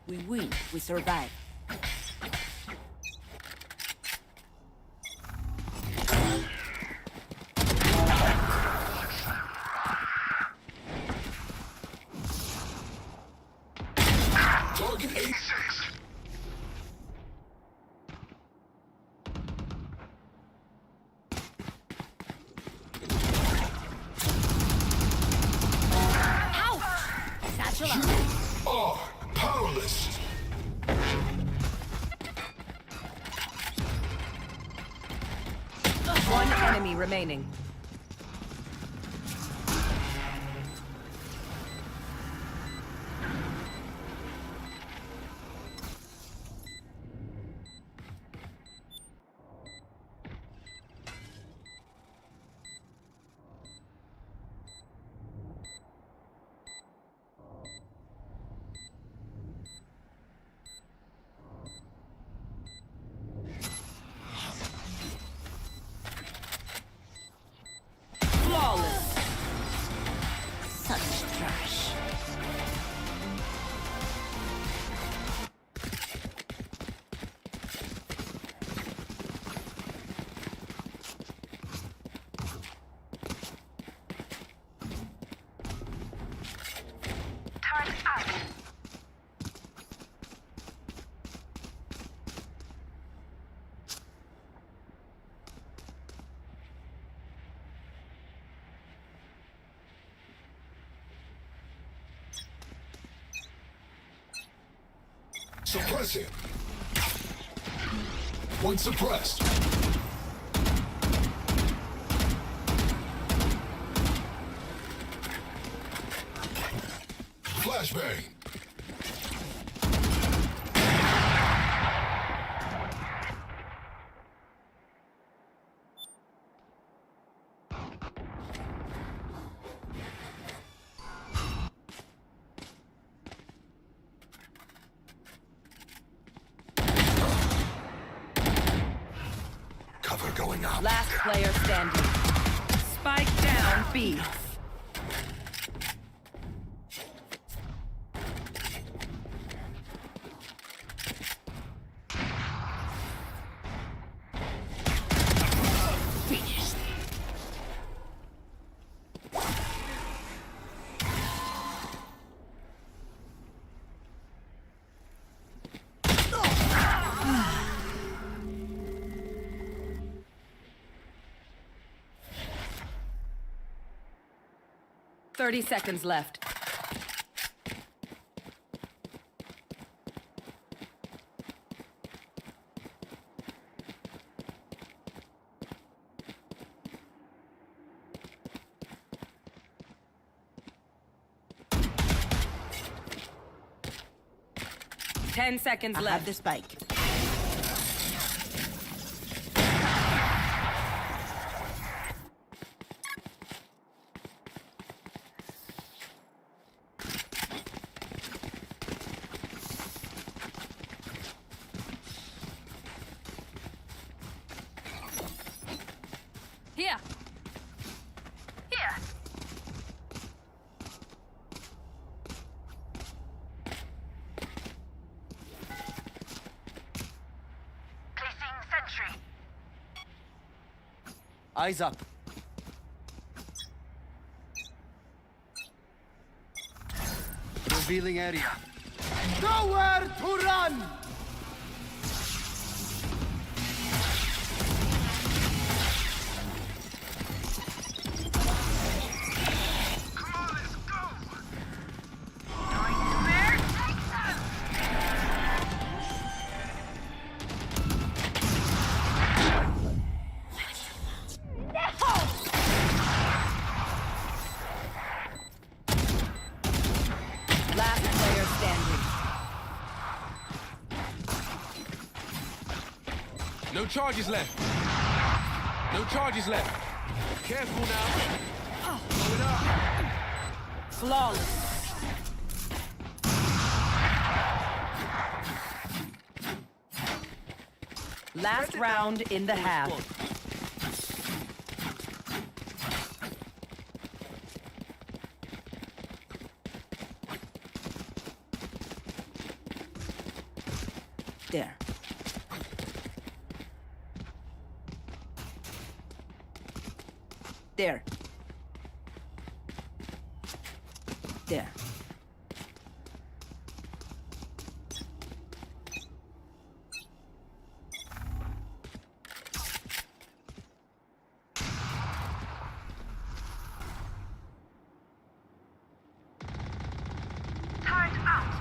We win, we survive. Target 86. Satchel You up. are powerless. One enemy remaining. Flawless. Such trash. Turret out. Suppress him. One suppressed. Flashbang. Cover going up. Last player standing. Spike down B. Finished. 30 seconds left. Ten seconds I left. have the spike. Here. Here. Placing sentry. Eyes up. Revealing area. Nowhere to run! Last player standing. No charges left. No charges left. Careful now. Going up. Flawless. Last round in the half. There. There. There. Turret out.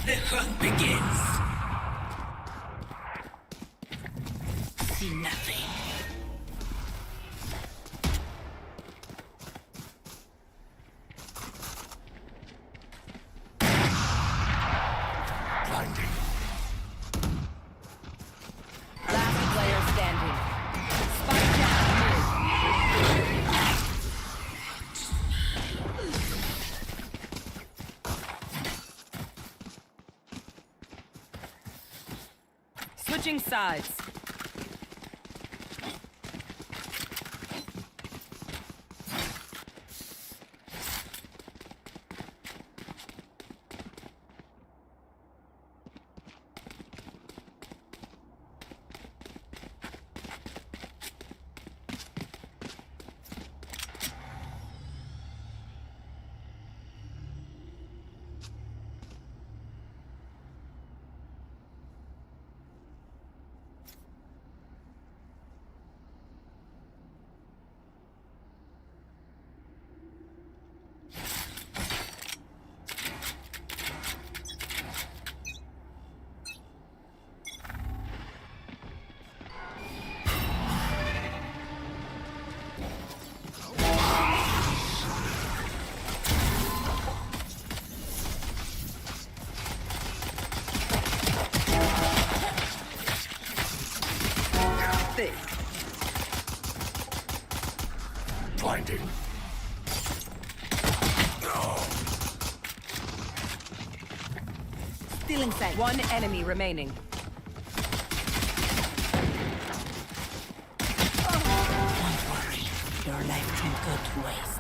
The hunt begins. See nothing. Blinding. Last player standing. Spike down mid. Switching sides. Blinding. Still inside. One enemy remaining. Your life can go to waste.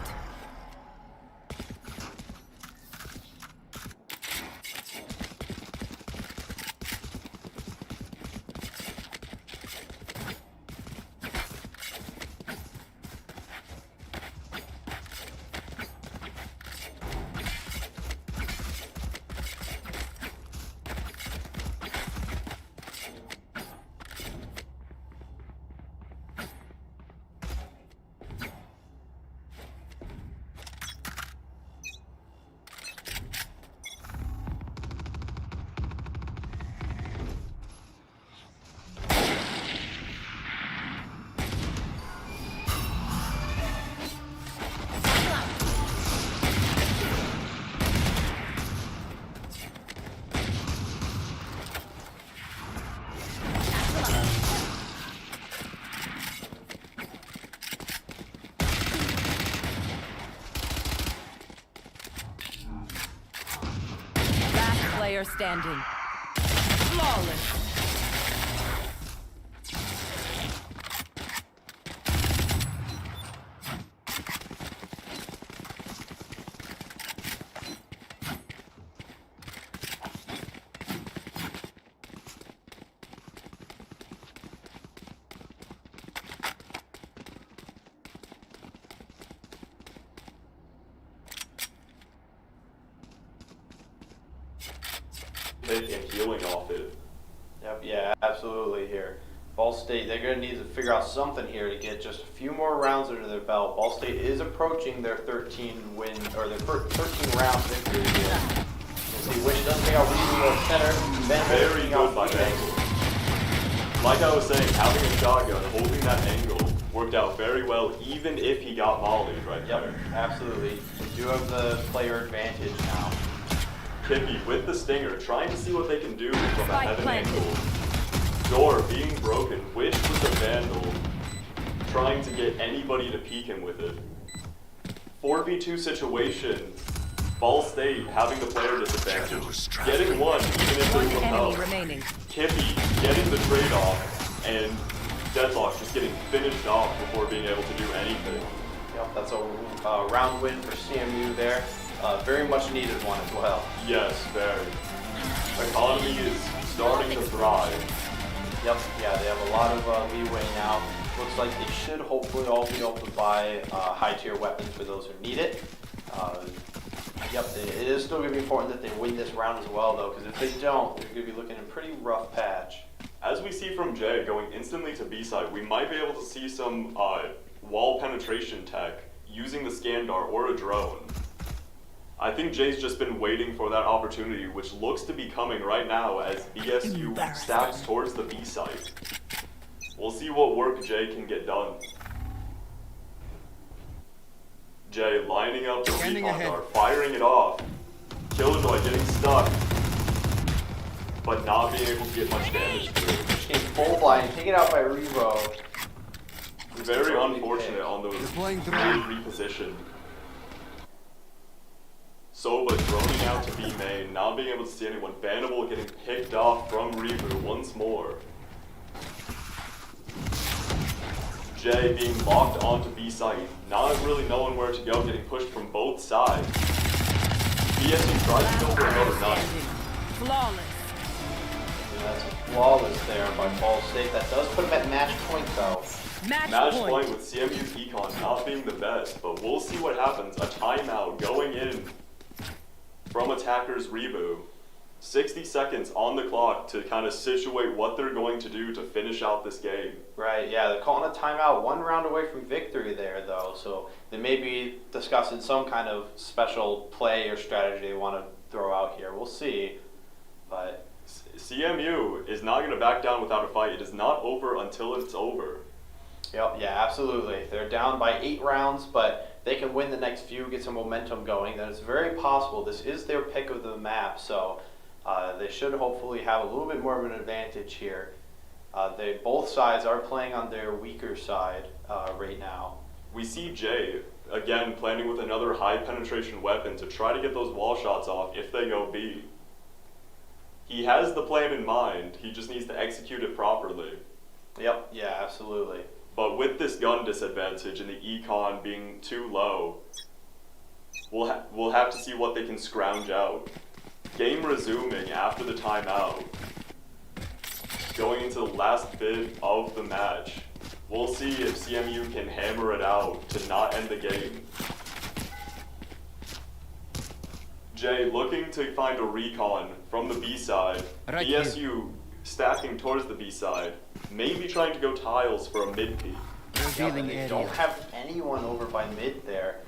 Player standing. Flawless. And healing off it. Yep, yeah, absolutely here. Ball State, they're going to need to figure out something here to get just a few more rounds under their belt. Ball State is approaching their 13 win, or their 13 round victory here. We'll see which doesn't take out Reeves center. Very good by angle. Like I was saying, having a shotgun, holding that angle, worked out very well, even if he got mollied right there. Yep, absolutely. They do have the player advantage now. Kippy with the stinger, trying to see what they can do from a Spike heaven planted. angle. Door being broken, Wish with a vandal, trying to get anybody to peek him with it. 4v2 situation, Ball State having the player disadvantage, getting one even if One there's no enemy help. remaining. Kippy getting the trade-off, and Deadlock just getting finished off before being able to do anything. Yep, that's a round win for CMU there. Very much needed one as well. Yes, very. Economy is starting to thrive. Yep, yeah, they have a lot of leeway now. Looks like they should hopefully all be able to buy high-tier weapons for those who need it. Yep, it is still going to be important that they win this round as well, though, because if they don't, they're going to be looking in a pretty rough patch. As we see from Jay going instantly to B-side, we might be able to see some wall penetration tech using the scan dart or a drone. I think Jay's just been waiting for that opportunity, which looks to be coming right now as BSU stacks towards the B site. We'll see what work Jay can get done. Jay lining up the Standing recon ahead. dart, firing it off. Killjoy getting stuck, but not being able to get much damage through. Getting full blind, taken out by Revo. Very unfortunate on those Deploying mid drone. reposition. Soba droning out to B main, not being able to see anyone. Bannable getting picked off from Revu once more. Jay being locked onto B site, not really knowing where to go, getting pushed from both sides. BSU tries to go for another knife. Flawless. Yeah, that's flawless there by Ball State. That does put him at match point, though. Match Point with CMU Econ not being the best, but we'll see what happens. A timeout going in from attackers Rebu. 60 seconds on the clock to kind of situate what they're going to do to finish out this game. Right, yeah, they're calling a timeout 1 round away from victory there, though, so they may be discussing some kind of special play or strategy they want to throw out here. We'll see, but... CMU is not going to back down without a fight. It is not over until it's over. Yep, yeah, absolutely. They're down by 8 rounds, but they can win the next few, get some momentum going. Then it's very possible. This is their pick of the map, so they should hopefully have a little bit more of an advantage here. Both sides are playing on their weaker side right now. We see Jay, again, planning with another high penetration weapon to try to get those wall shots off if they go B. He has the plan in mind, he just needs to execute it properly. Yep, yeah, absolutely. But with this gun disadvantage and the econ being too low, we'll have to see what they can scrounge out. Game resuming after the timeout. Going into the last bit of the match. We'll see if CMU can hammer it out to not end the game. Jay looking to find a recon from the B side. Right BSU stacking towards the B side. Maybe trying to go tiles for a mid peek. Yeah, Revealing they area. don't have anyone over by mid there.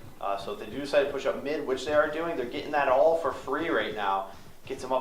So if they do decide to push up mid, which they are doing, they're getting that all for free right now. Gets them up